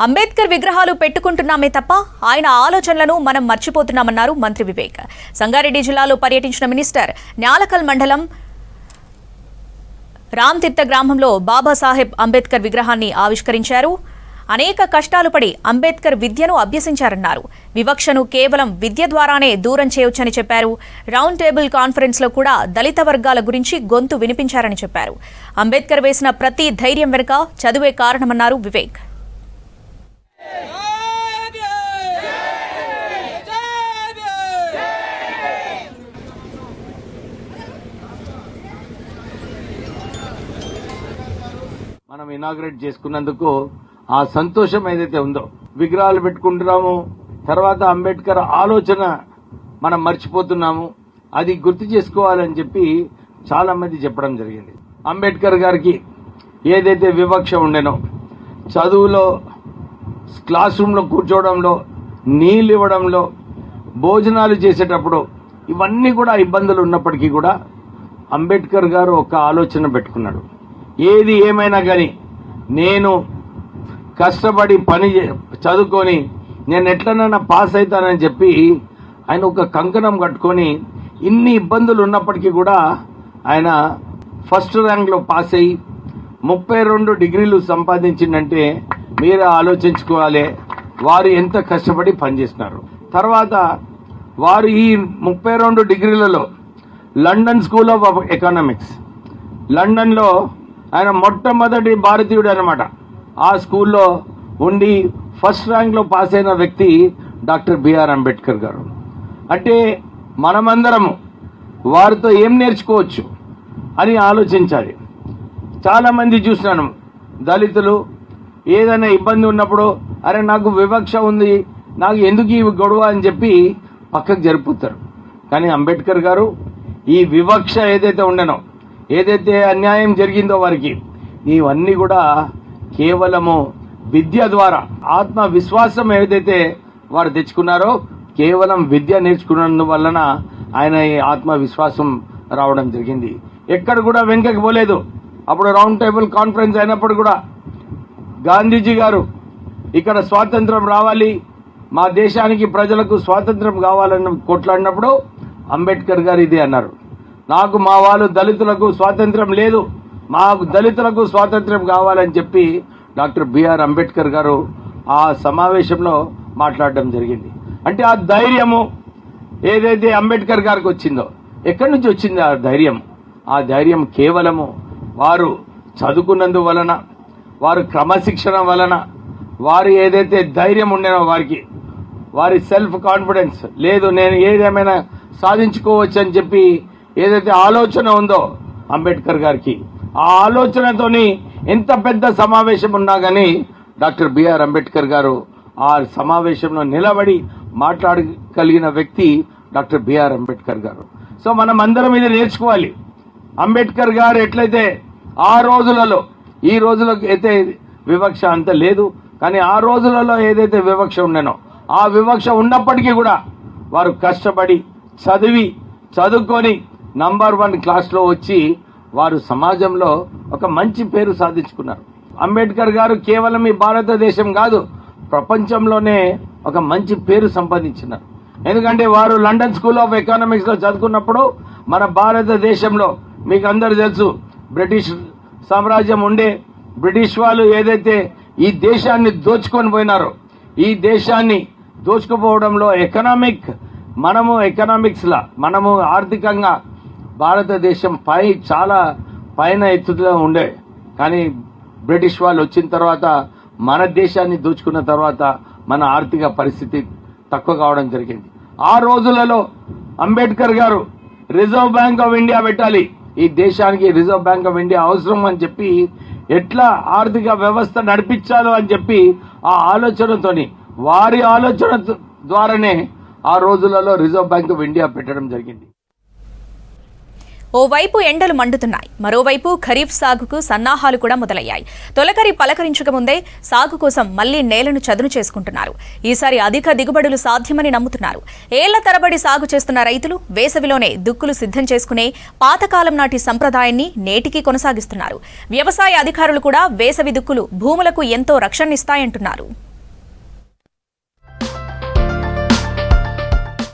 అంబేద్కర్ విగ్రహాలు పెట్టుకుంటున్నామే తప్ప ఆయన ఆలోచనలను మనం మర్చిపోతున్నామన్నారు మంత్రి వివేక్. సంగారెడ్డి జిల్లాలో పర్యటించిన మినిస్టర్ న్యాలకల్ మండలం రామ్తీర్థ గ్రామంలో బాబాసాహెబ్ అంబేద్కర్ విగ్రహాన్ని ఆవిష్కరించారు. అనేక కష్టాలు పడి అంబేద్కర్ విద్యను అభ్యసించారన్నారు. వివక్షను కేవలం విద్య ద్వారానే దూరం చేయొచ్చని చెప్పారు. రౌండ్ టేబుల్ కాన్ఫరెన్స్ లో కూడా దళిత వర్గాల గురించి గొంతు వినిపించారని చెప్పారు. అంబేద్కర్ వేసిన ప్రతి ధైర్యం వెనుక చదువే కారణమన్నారు వివేక్. మనం ఇనాగ్రేట్ చేసుకున్నందుకు ఆ సంతోషం ఏదైతే ఉందో, విగ్రహాలు పెట్టుకుంటున్నాము, తర్వాత అంబేద్కర్ ఆలోచన మనం మర్చిపోతున్నాము, అది గుర్తు చేసుకోవాలని చెప్పి చాలా మంది చెప్పడం జరిగింది. అంబేద్కర్ గారికి ఏదైతే వివక్ష ఉండేనో, చదువులో క్లాస్ రూమ్ లో కూర్చోవడంలో, నీళ్ళు ఇవ్వడంలో, భోజనాలు చేసేటప్పుడు ఇవన్నీ కూడా ఇబ్బందులు ఉన్నప్పటికీ కూడా అంబేద్కర్ గారు ఒక ఆలోచన పెట్టుకున్నాడు. ఏది ఏమైనా కానీ నేను కష్టపడి పని చదువుకొని నేను ఎట్లనైనా పాస్ అవుతానని చెప్పి ఆయన ఒక కంకణం కట్టుకొని ఇన్ని ఇబ్బందులు ఉన్నప్పటికీ కూడా ఆయన ఫస్ట్ ర్యాంక్ లో పాస్ అయ్యి 32 డిగ్రీలు సంపాదించిందంటే మీరు ఆలోచించుకోవాలి వారు ఎంత కష్టపడి పనిచేస్తున్నారు. తర్వాత వారు ఈ 32 డిగ్రీలలో London school of economics, London లో ఆయన మొట్టమొదటి భారతీయుడు అనమాట. ఆ స్కూల్లో ఉండి ఫస్ట్ ర్యాంక్ లో పాస్ అయిన వ్యక్తి డాక్టర్ బిఆర్ అంబేద్కర్ గారు. అంటే మనమందరము వారితో ఏం నేర్చుకోవచ్చు అని ఆలోచించాలి. చాలా మంది చూసినాను, దళితులు ఏదైనా ఇబ్బంది ఉన్నప్పుడు అరే నాకు వివక్ష ఉంది, నాకు ఎందుకు ఈ గొడవ అని చెప్పి పక్కకు జరిపోతారు. కానీ అంబేద్కర్ గారు ఈ వివక్ష ఏదైతే ఉండనో, ఏదైతే అన్యాయం జరిగిందో వారికి, ఇవన్నీ కూడా కేవలము విద్య ద్వారా, ఆత్మవిశ్వాసం ఏదైతే వారు తెచ్చుకున్నారో కేవలం విద్య నేర్చుకున్నందువలన ఆయన ఆత్మవిశ్వాసం రావడం జరిగింది. ఎక్కడ కూడా వెనుకకి పోలేదు. అప్పుడు రౌండ్ టేబుల్ కాన్ఫరెన్స్ అయినప్పుడు కూడా గాంధీజీ గారు ఇక్కడ స్వాతంత్రం రావాలి, మా దేశానికి ప్రజలకు స్వాతంత్రం కావాలని కొట్లాడినప్పుడు అంబేద్కర్ గారు ఇదే అన్నారు, నాకు మా వాళ్ళు దళితులకు స్వాతంత్రం లేదు, మాకు దళితులకు స్వాతంత్రం కావాలని చెప్పి డాక్టర్ బిఆర్ అంబేద్కర్ గారు ఆ సమావేశంలో మాట్లాడడం జరిగింది. అంటే ఆ ధైర్యము ఏదైతే అంబేద్కర్ గారికి వచ్చిందో, ఎక్కడి నుంచి వచ్చింది ఆ ధైర్యం? ఆ ధైర్యం కేవలము వారు చదువుకున్నందువలన, వారు క్రమశిక్షణ వలన, వారు ఏదైతే ధైర్యం ఉండేనో వారికి, వారి సెల్ఫ్ కాన్ఫిడెన్స్ లేదు, నేను ఏదేమైనా సాధించుకోవచ్చు అని చెప్పి ఏదైతే ఆలోచన ఉందో అంబేద్కర్ గారికి, ఆ ఆలోచనతోని ఎంత పెద్ద సమావేశం ఉన్నా గానీ డాక్టర్ బిఆర్ అంబేద్కర్ గారు ఆ సమావేశంలో నిలబడి మాట్లాడగలిగిన వ్యక్తి డాక్టర్ బిఆర్ అంబేద్కర్ గారు. సో మనం అందరం ఇది నేర్చుకోవాలి. అంబేద్కర్ గారు ఎట్లయితే ఆ రోజులలో, ఈ రోజులకు అయితే వివక్ష అంత లేదు, కానీ ఆ రోజులలో ఏదైతే వివక్ష ఉండేనో, ఆ వివక్ష ఉన్నప్పటికీ కూడా వారు కష్టపడి చదువుకొని నంబర్ 1 క్లాస్ లో వచ్చి వారు సమాజంలో ఒక మంచి పేరు సాధించుకున్నారు. అంబేద్కర్ గారు కేవలం ఈ భారతదేశం కాదు, ప్రపంచంలోనే ఒక మంచి పేరు సంపాదించినారు. ఎందుకంటే వారు లండన్ స్కూల్ ఆఫ్ ఎకనామిక్స్ లో చదువుకున్నప్పుడు మన భారతదేశంలో మీకు అందరు తెలుసు, బ్రిటిష్ సామ్రాజ్యం ఉండే, బ్రిటిష్ వాళ్ళు ఏదైతే ఈ దేశాన్ని దోచుకొని పోయినారో, ఈ దేశాన్ని దోచుకుపోవడంలో మనము ఆర్థికంగా భారతదేశం చాలా పైన ఎత్తులో ఉండే, కానీ బ్రిటిష్ వాళ్ళు వచ్చిన తర్వాత మన దేశాన్ని దోచుకున్న తర్వాత మన ఆర్థిక పరిస్థితి తక్కువ కావడం జరిగింది. ఆ రోజులలో అంబేద్కర్ గారు రిజర్వ్ బ్యాంక్ ఆఫ్ ఇండియా పెట్టాలి, ఈ దేశానికి రిజర్వ్ బ్యాంక్ ఆఫ్ ఇండియా అవసరం అని చెప్పి, ఎట్లా ఆర్థిక వ్యవస్థ నడిపించాలో అని చెప్పి ఆ ఆలోచనతోని, వారి ఆలోచన ద్వారానే ఆ రోజులలో రిజర్వ్ బ్యాంక్ ఆఫ్ ఇండియా పెట్టడం జరిగింది. ఓవైపు ఎండలు మండుతున్నాయి, మరోవైపు ఖరీఫ్ సాగుకు సన్నాహాలు కూడా మొదలయ్యాయి. తొలకరి పలకరించక ముందే సాగు కోసం మళ్లీ నేలను చదును చేసుకుంటున్నారు. ఈసారి అధిక దిగుబడులు సాధ్యమని నమ్ముతున్నారు. ఏళ్ల తరబడి సాగు చేస్తున్న రైతులు వేసవిలోనే దుక్కులు సిద్ధం చేసుకునే పాతకాలం నాటి సంప్రదాయాన్ని నేటికీ కొనసాగిస్తున్నారు. వ్యవసాయ అధికారులు కూడా వేసవి దుక్కులు భూములకు ఎంతో రక్షణనిస్తాయంటున్నారు.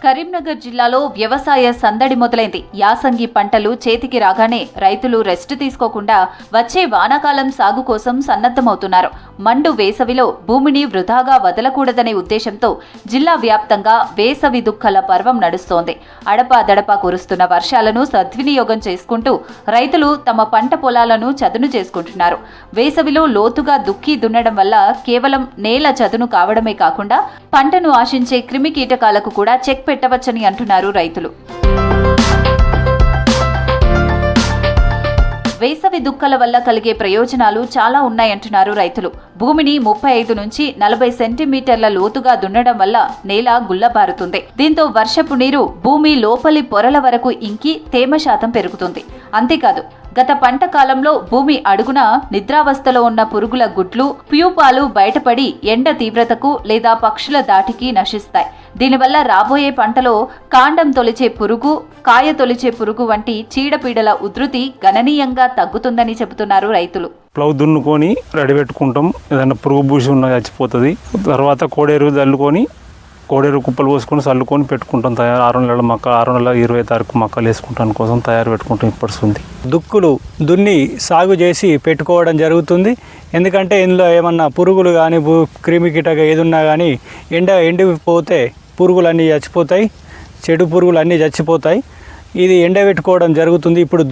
కరీంనగర్ జిల్లాలో వ్యవసాయ సందడి మొదలైంది. యాసంగి పంటలు చేతికి రాగానే రైతులు రెస్ట్ తీసుకోకుండా వచ్చే వానాకాలం సాగు కోసం సన్నద్ధమవుతున్నారు. మండు వేసవిలో భూమిని వృధాగా వదలకూడదనే ఉద్దేశంతో జిల్లా వ్యాప్తంగా వేసవి దుక్కల పర్వం నడుస్తోంది. అడపాదడపా కురుస్తున్న వర్షాలను సద్వినియోగం చేసుకుంటూ రైతులు తమ పంట పొలాలను చదును చేసుకుంటున్నారు. వేసవిలో లోతుగా దుక్కి దున్నడం వల్ల కేవలం నేల చదును కావడమే కాకుండా పంటను ఆశించే క్రిమి కీటకాలకు కూడా చెక్ పెట్టవచ్చని అంటున్నారు రైతులు. వేసవి దుక్కల వల్ల కలిగే ప్రయోజనాలు చాలా ఉన్నాయంటున్నారు రైతులు. భూమిని 35 నుంచి 40 సెంటీమీటర్ల లోతుగా దున్నడం వల్ల నేల గుల్లబారుతుంది. దీంతో వర్షపు నీరు భూమి లోపలి పొరల వరకు ఇంకి తేమ శాతం పెరుగుతుంది. అంతేకాదు, గత పంట కాలంలో భూమి అడుగున నిద్రావస్థలో ఉన్న పురుగుల గుడ్లు, ప్యూపాలు బయటపడి ఎండ తీవ్రతకు లేదా పక్షుల దాటికి నశిస్తాయి. దీనివల్ల రాబోయే పంటలో కాండం తొలిచే పురుగు, కాయ తొలిచే పురుగు వంటి చీడపీడల ఉధృతి గణనీయంగా తగ్గుతుందని చెబుతున్నారు రైతులు. ప్లవ్ దున్నుకొని రెడీ పెట్టుకుంటాం. ఏదైనా పురుగు బూసి ఉన్న చచ్చిపోతుంది. తర్వాత కోడేరు చల్లుకొని కోడేరు కుప్పలు పోసుకొని చల్లుకొని పెట్టుకుంటాం. 6 నెలల మొక్క 6 నెలల 20 తారీఖు మొక్కలు వేసుకుంటాం కోసం తయారు పెట్టుకుంటాం. ఇప్పడుస్తుంది దుక్కులు దున్ని సాగు చేసి పెట్టుకోవడం జరుగుతుంది. ఎందుకంటే ఇందులో ఏమన్నా పురుగులు కానీ క్రిమి కీటక ఏదున్నా కానీ ఎండిపోతే పురుగులన్నీ చచ్చిపోతాయి, చెడు పురుగులు అన్నీ చచ్చిపోతాయి. ఇది ఎండబెట్టుకోవడం జరుగుతుంది. ఇప్పుడు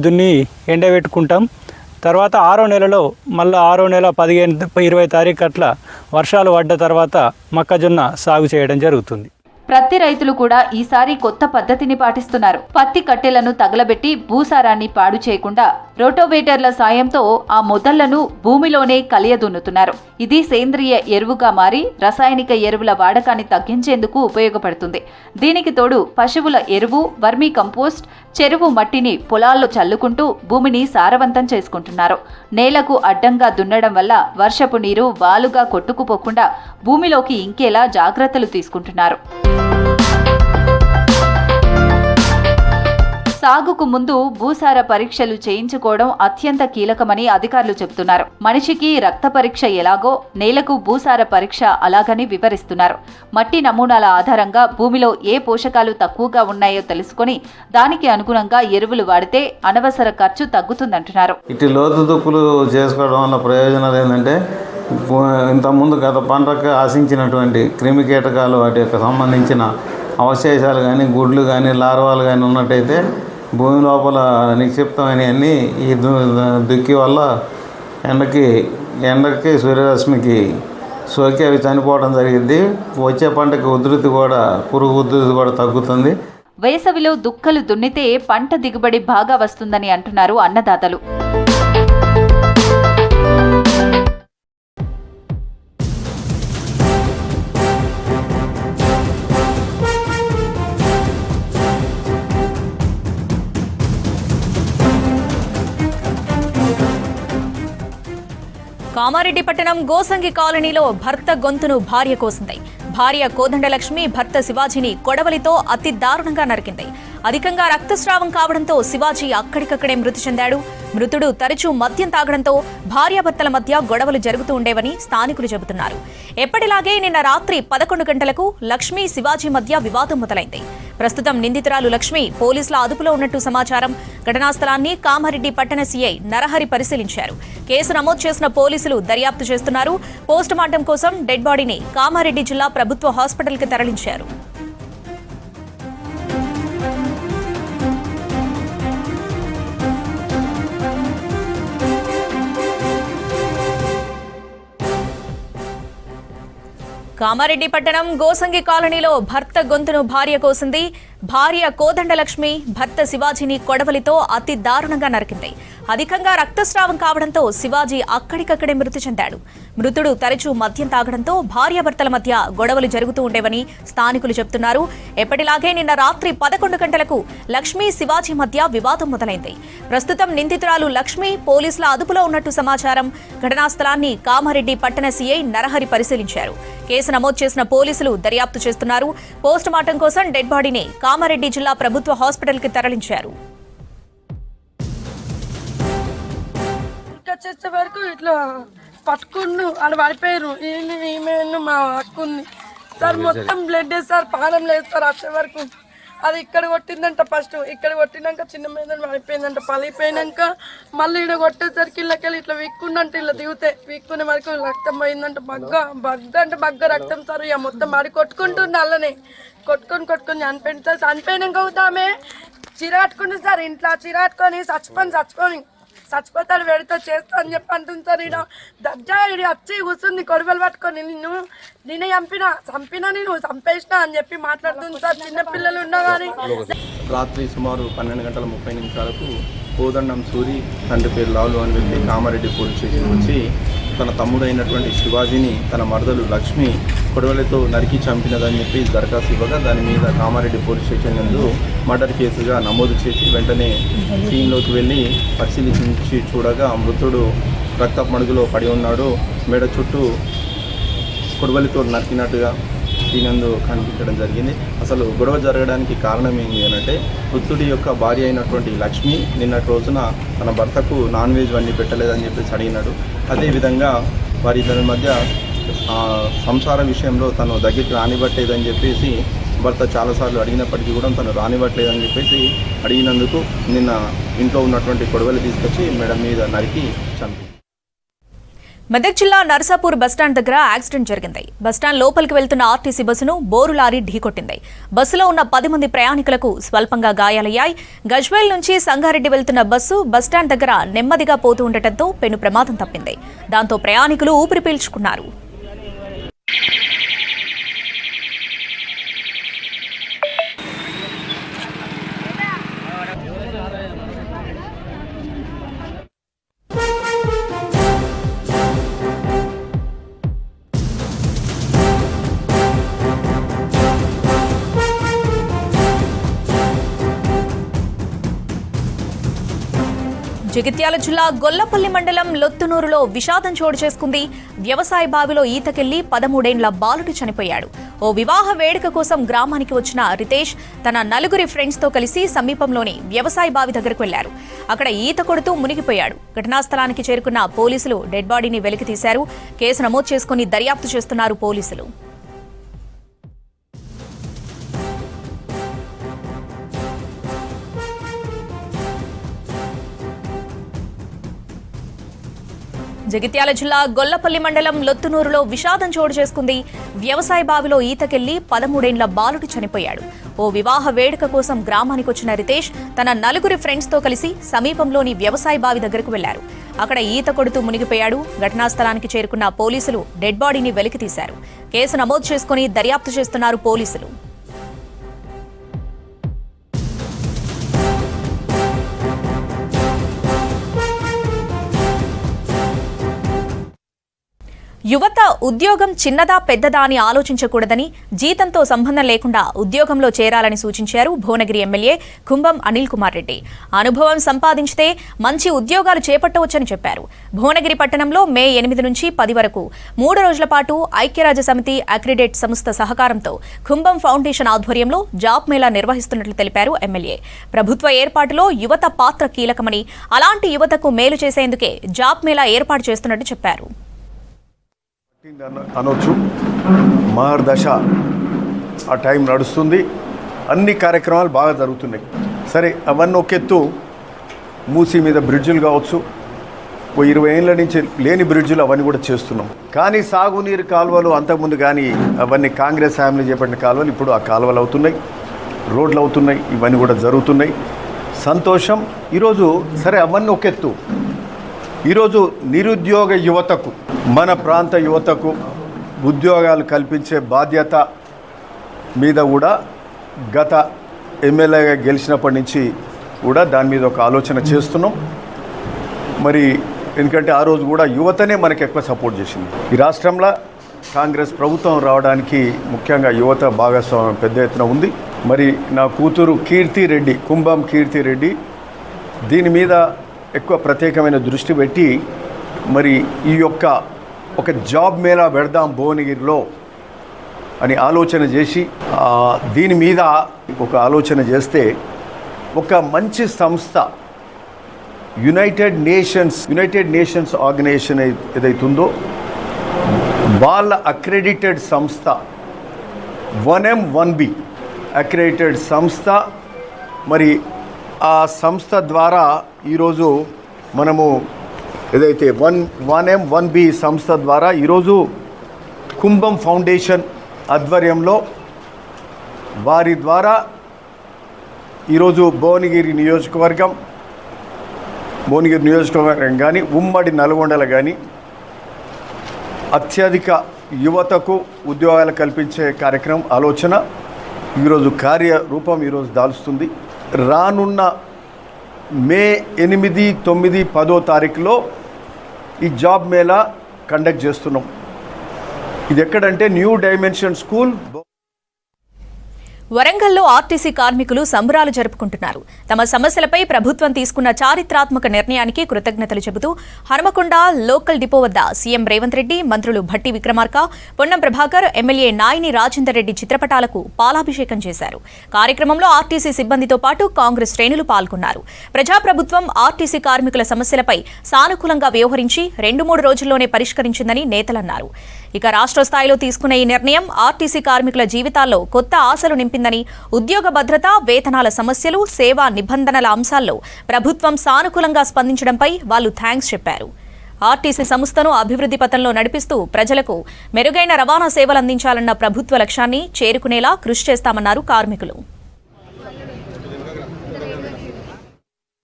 దున్ని ఎండబెట్టుకుంటాం. తర్వాత 6వ నెలలో మళ్ళీ 6వ నెల 15-20 తారీఖు అట్లా వర్షాలు పడ్డ తర్వాత మొక్కజొన్న సాగు చేయడం జరుగుతుంది. ప్రతి రైతులు కూడా ఈసారి కొత్త పద్ధతిని పాటిస్తున్నారు. పత్తి కట్టెలను తగలబెట్టి భూసారాన్ని పాడు చేయకుండా రోటోవేటర్ల సాయంతో ఆ మొదళ్లను భూమిలోనే కలియదున్నుతున్నారు. ఇది సేంద్రియ ఎరువుగా మారి రసాయనిక ఎరువుల వాడకాన్ని తగ్గించేందుకు ఉపయోగపడుతుంది. దీనికి తోడు పశువుల ఎరువు, వర్మీ కంపోస్ట్, చెరువు మట్టిని పొలాల్లో చల్లుకుంటూ భూమిని సారవంతం చేసుకుంటున్నారు. నేలకు అడ్డంగా దున్నడం వల్ల వర్షపు నీరు వాలుగా కొట్టుకుపోకుండా భూమిలోకి ఇంకేలా జాగ్రత్తలు తీసుకుంటున్నారు. సాగుకు ముందు భూసార పరీక్షలు చేయించుకోవడం అత్యంత కీలకమని అధికారులు చెబుతున్నారు. మనిషికి రక్త పరీక్ష ఎలాగో నేలకు భూసార పరీక్ష అలాగని వివరిస్తున్నారు. మట్టి నమూనాల ఆధారంగా భూమిలో ఏ పోషకాలు తక్కువగా ఉన్నాయో తెలుసుకొని దానికి అనుగుణంగా ఎరువులు వాడితే అనవసర ఖర్చు తగ్గుతుందంటున్నారు. ఇటు లోతు దుక్కులు చేసుకోవడం వల్ల ప్రయోజనాలు ఏంటంటే ఇంతకుముందు గత పంటకు ఆశించినటువంటి క్రిమి కీటకాలు వాటి యొక్క సంబంధించిన అవశేషాలు కానీ గుడ్లు కానీ లార్వాలు కానీ ఉన్నట్టయితే భూమి లోపల నిక్షిప్తమైనవన్నీ ఈ దుక్కి వల్ల ఎండకి సూర్యరశ్మికి సోకి అవి చనిపోవడం జరిగింది. వచ్చే పంటకి పురుగు ఉధృతి కూడా తగ్గుతుంది. వేసవిలో దుక్కలు దున్నితే పంట దిగుబడి బాగా వస్తుందని అంటున్నారు అన్నదాతలు. కామారెడ్డి పట్టణం గోసంగి కాలనీలో భర్త గొంతును భార్య కోసింది. భార్య కోదండలక్ష్మి భర్త శివాజీని కొడవలితో అతి దారుణంగా నరికింది. అధికంగా రక్తస్రావం కావడంతో శివాజీ అక్కడికక్కడే మృతి చెందాడు. మృతుడు తరచూ మద్యం తాగడంతో భార్యాభర్తల మధ్య గొడవలు జరుగుతూ ఉండేవని స్థానికులు చెబుతున్నారు. ఎప్పటిలాగే నిన్న రాత్రి 11 గంటలకు లక్ష్మి శివాజీ మధ్య వివాదం మొదలైంది. ప్రస్తుతం నిందితురాలు లక్ష్మి పోలీసుల అదుపులో ఉన్నట్టు సమాచారం. ఘటనా స్థలాన్ని కామారెడ్డి పట్టణ సీఐ నరహరి పరిశీలించారు. కేసు నమోదు చేసిన పోలీసులు దర్యాప్తు చేస్తున్నారు. పోస్టుమార్టం కోసం డెడ్ బాడీని కామారెడ్డి జిల్లా ప్రభుత్వ హాస్పిటల్కి తరలించారు. కామారెడ్డి పట్టణం గోసంగి కాలనీలో భర్త గొంతును భార్య కోసింది. భార్య కోదండలక్ష్మి భర్త శివాజీని కొడవలితో అతి దారుణంగా నరికింది. అధికంగా రక్తస్రావం కావడంతో శివాజీ అక్కడికక్కడే మృతి చెందాడు. మృతుడు తరచూ మద్యం తాగడంతో భార్యాభర్తల మధ్య గొడవలు జరుగుతూ ఉండేవని స్థానికులు చెబుతున్నారు. ఎప్పటిలాగే నిన్న రాత్రి 11 గంటలకు లక్ష్మి శివాజీ మధ్య వివాదం మొదలైంది. ప్రస్తుతం నిందితురాలు లక్ష్మి పోలీసుల అదుపులో ఉన్నట్టు సమాచారం. ఘటనా స్థలాన్ని కామారెడ్డి పట్టణ సీఐ నరహరి పరిశీలించారు. కేసు నమోదు చేసిన పోలీసులు దర్యాప్తు చేస్తున్నారు. పోస్టుమార్టం కోసం డెడ్ బాడీని కామారెడ్డి జిల్లా ప్రభుత్వ హాస్పిటల్కి తరలించారు. చేసే వరకు ఇట్లా పట్టుకున్ను వాళ్ళు పడిపోయారు. ఈమె మా అక్కుంది సార్ మొత్తం బ్లడ్ సార్, పానం లేదు సార్ వచ్చే వరకు. అది ఇక్కడ కొట్టిందంట, ఫస్ట్ ఇక్కడ కొట్టినాక చిన్న మీద పడిపోయిందంట, పలిపోయినాక మళ్ళీ ఇక్కడ కొట్టేసరికి ఇళ్ళకెళ్ళి ఇట్లా విక్కుందంట, ఇలా దిగితే విక్కునే వరకు రక్తం పోయిందంట. బగ్గ రక్తం సార్. ఇక మొత్తం ఆడి కొట్టుకుంటుంది అల్లనే, కొట్టుకొని చనిపోయింది సార్. చనిపోయినాక అవుతామే చిరాటుకుంటుంది సార్, ఇంట్లో చిరాటుకొని చచ్చిపోతాడు పెడితే చేస్తా అని చెప్పి అంటుంది సార్. ఈడ దర్జా ఇది వచ్చి కూర్చుంది కొడుకులు పట్టుకొని, నేనే చంపినా నేను చంపేసినా అని చెప్పి మాట్లాడుతుంది సార్. చిన్నపిల్లలు ఉన్నా కానీ రాత్రి సుమారు 12:30 కోదండం సూరి, తండ్రి పేరు లాలు అని వ్యక్తి కామారెడ్డి పోలీస్ స్టేషన్ వచ్చి తన తమ్ముడైనటువంటి శివాజీని తన మరదలు లక్ష్మి కొడవలతో నరికి చంపినదని చెప్పి దరఖాస్తు ఇవ్వగా దాని మీద కామారెడ్డి పోలీస్ స్టేషన్ నందు మర్డర్ కేసుగా నమోదు చేసి వెంటనే సీన్లోకి వెళ్ళి పరిశీలించి చూడగా మృతుడు రక్తపు మడుగులో పడి ఉన్నాడు. మెడ చుట్టూ కొడవలితో నరికినట్టుగా దీనందు కనిపించడం జరిగింది. అసలు గొడవ జరగడానికి కారణం ఏంటి అనంటే మృతుడి యొక్క భార్య అయినటువంటి లక్ష్మి నిన్నటి రోజున తన భర్తకు నాన్ వెజ్ వండి పెట్టలేదని చెప్పేసి అడిగినాడు. అదేవిధంగా వారిద్దరి మధ్య సంసార విషయంలో తను దగ్గరికి రానివ్వట్లేదని చెప్పేసి భర్త చాలాసార్లు అడిగినప్పటికీ కూడా తను రానివ్వట్లేదని చెప్పేసి అడిగినందుకు నిన్న ఇంట్లో ఉన్నటువంటి కొడవలి తీసుకొచ్చి మెడ మీద నరికి చంపి. మెదక్ జిల్లా నర్సాపూర్ బస్టాండ్ దగ్గర యాక్సిడెంట్ జరిగింది. బస్టాండ్ లోపలికి వెళ్తున్న ఆర్టీసీ బస్సును బోరు లారీ ఢీకొట్టింది. బస్సులో ఉన్న 10 మంది ప్రయాణికులకు స్వల్పంగా గాయాలయ్యాయి. గజ్వేల్ నుంచి సంగారెడ్డి వెళ్తున్న బస్సు బస్టాండ్ దగ్గర నెమ్మదిగా పోతూ ఉండటంతో పెను ప్రమాదం తప్పింది. దాంతో ప్రయాణికులు ఊపిరి పీల్చుకున్నారు. జగిత్యాల జిల్లా గొల్లపల్లి మండలం లొత్తునూరులో విషాదం చోటు చేసుకుంది. వ్యవసాయ బావిలో ఈతకెళ్లి 13 ఏళ్ల బాలుడు చనిపోయాడు. ఓ వివాహ వేడుక కోసం గ్రామానికి వచ్చిన రితేష్ తన 4 ఫ్రెండ్స్ తో కలిసి సమీపంలోని వ్యవసాయ బావి దగ్గరకు వెళ్లారు. అక్కడ ఈత కొడుతూ మునిగిపోయాడు. ఘటనా స్థలానికి చేరుకున్న పోలీసులు డెడ్ బాడీని వెలికి తీశారు. కేసు నమోదు చేసుకుని దర్యాప్తు చేస్తున్నారు పోలీసులు. జగిత్యాల జిల్లా గొల్లపల్లి మండలం లొత్తునూరులో విషాదం చోటు చేసుకుంది. వ్యవసాయ బావిలో ఈతకెళ్లి 13 ఏళ్ల బాలుడు చనిపోయాడు. ఓ వివాహ వేడుక కోసం గ్రామానికి వచ్చిన రితేష్ తన 4 ఫ్రెండ్స్ తో కలిసి సమీపంలోని వ్యవసాయ బావి దగ్గరకు వెళ్లారు. అక్కడ ఈత కొడుతూ మునిగిపోయాడు. ఘటనా స్థలానికి చేరుకున్న పోలీసులు డెడ్ బాడీని వెలికి తీశారు. కేసు నమోదు చేసుకుని దర్యాప్తు చేస్తున్నారు పోలీసులు. యువత ఉద్యోగం చిన్నదా పెద్దదా అని ఆలోచించకూడదని, జీతంతో సంబంధం లేకుండా ఉద్యోగంలో చేరాలని సూచించారు భువనగిరి ఎమ్మెల్యే కుంభం అనిల్ కుమార్ రెడ్డి. అనుభవం సంపాదించితే మంచి ఉద్యోగాలు చేపట్టవచ్చని చెప్పారు. భువనగిరి పట్టణంలో మే 8 నుంచి 10 వరకు 3 రోజుల పాటు ఐక్యరాజ్య సమితి అక్రిడేట్ సంస్థ సహకారంతో కుంభం ఫౌండేషన్ ఆధ్వర్యంలో జాబ్ మేళా నిర్వహిస్తున్నట్లు తెలిపారు ఎమ్మెల్యే. ప్రభుత్వ ఏర్పాటులో యువత పాత్ర కీలకమని, అలాంటి యువతకు మేలు చేసేందుకే జాబ్ మేళా ఏర్పాటు చేస్తున్నట్టు చెప్పారు. అనొచ్చు, మహర్దశ ఆ టైం నడుస్తుంది. అన్ని కార్యక్రమాలు బాగా జరుగుతున్నాయి. సరే, అవన్నీ ఒక ఎత్తు. మూసీ మీద బ్రిడ్జులు కావచ్చు, ఓ 20 ఏళ్ళ నుంచి లేని బ్రిడ్జులు అవన్నీ కూడా చేస్తున్నాం. కానీ సాగునీరు కాలువలు అంతకుముందు కానీ అవన్నీ కాంగ్రెస్ ఫ్యామిలీ చేపట్టిన కాలువలు ఇప్పుడు ఆ కాలువలు అవుతున్నాయి, రోడ్లు అవుతున్నాయి, ఇవన్నీ కూడా జరుగుతున్నాయి. సంతోషం. ఈరోజు సరే అవన్నీ ఒక ఎత్తు. ఈరోజు నిరుద్యోగ యువతకు, మన ప్రాంత యువతకు ఉద్యోగాలు కల్పించే బాధ్యత మీద కూడా గత ఎమ్మెల్యేగా గెలిచినప్పటి నుంచి కూడా దాని మీద ఒక ఆలోచన చేస్తున్నాం. మరి ఎందుకంటే ఆ రోజు కూడా యువతనే మనకి ఎక్కువ సపోర్ట్ చేసింది. ఈ రాష్ట్రంలో కాంగ్రెస్ ప్రభుత్వం రావడానికి ముఖ్యంగా యువత భాగస్వామ్యం పెద్ద ఎత్తున ఉంది. మరి నా కూతురు కీర్తిరెడ్డి, కుంభం కీర్తిరెడ్డి, దీని మీద ఎక్కువ ప్రత్యేకమైన దృష్టి పెట్టి మరి ఈ యొక్క ఒక జాబ్ మేళా పెడదాం భువనగిరిలో అని ఆలోచన చేసి దీని మీద ఒక ఆలోచన చేస్తే ఒక మంచి సంస్థ యునైటెడ్ నేషన్స్ ఆర్గనైజేషన్ ఏదైతుందో వాళ్ళ అక్రెడిటెడ్ సంస్థ 1M1B అక్రెడిటెడ్ సంస్థ. మరి ఆ సంస్థ ద్వారా ఈరోజు మనము ఏదైతే 1M1B సంస్థ ద్వారా ఈరోజు కుంభం ఫౌండేషన్ ఆధ్వర్యంలో వారి ద్వారా ఈరోజు భువనగిరి నియోజకవర్గం కానీ ఉమ్మడి నల్గొండలో కానీ అత్యధిక యువతకు ఉద్యోగాలు కల్పించే కార్యక్రమం ఆలోచన ఈరోజు కార్యరూపం ఈరోజు దాల్చుతుంది. రానున్న మే 8, 9, 10 తారీఖులో ఈ జాబ్ మేళా కండక్ట్ చేస్తున్నాం. ఇది ఎక్కడంటే న్యూ డైమెన్షన్ స్కూల్. వరంగల్లో ఆర్టీసీ కార్మికులు సంబరాలు జరుపుకుంటున్నారు. తమ సమస్యలపై ప్రభుత్వం తీసుకున్న చారిత్రాత్మక నిర్ణయానికి కృతజ్ఞతలు చెబుతూ హనుమకొండ లోకల్ డిపో వద్ద సీఎం రేవంత్ రెడ్డి, మంత్రులు భట్టి విక్రమార్క, పొన్నం ప్రభాకర్, ఎమ్మెల్యే నాయిని రాజేందర్ రెడ్డి చిత్రపటాలకు పాలాభిషేకం చేశారు. కార్యక్రమంలో ఆర్టీసీ సిబ్బందితో పాటు కాంగ్రెస్ శ్రేణులు పాల్గొన్నారు. ప్రజాప్రభుత్వం ఆర్టీసీ కార్మికుల సమస్యలపై సానుకూలంగా వ్యవహరించి 2-3 రోజుల్లోనే పరిష్కరించిందని నేతలన్నారు. ఇక రాష్ట్ర స్థాయిలో తీసుకున్న ఈ నిర్ణయం ఆర్టీసీ కార్మికుల జీవితాల్లో కొత్త ఆశలు నింపిందని, ఉద్యోగ భద్రత, వేతనాల సమస్యలు, సేవా నిబంధనల అంశాల్లో ప్రభుత్వం సానుకూలంగా స్పందించడంపై వాళ్లు థ్యాంక్స్ చెప్పారు. ఆర్టీసీ సంస్థను అభివృద్ధి పథంలో నడిపిస్తూ ప్రజలకు మెరుగైన రవాణా సేవలు అందించాలన్న ప్రభుత్వ లక్ష్యాన్ని చేరుకునేలా కృషి చేస్తామన్నారు కార్మికులు.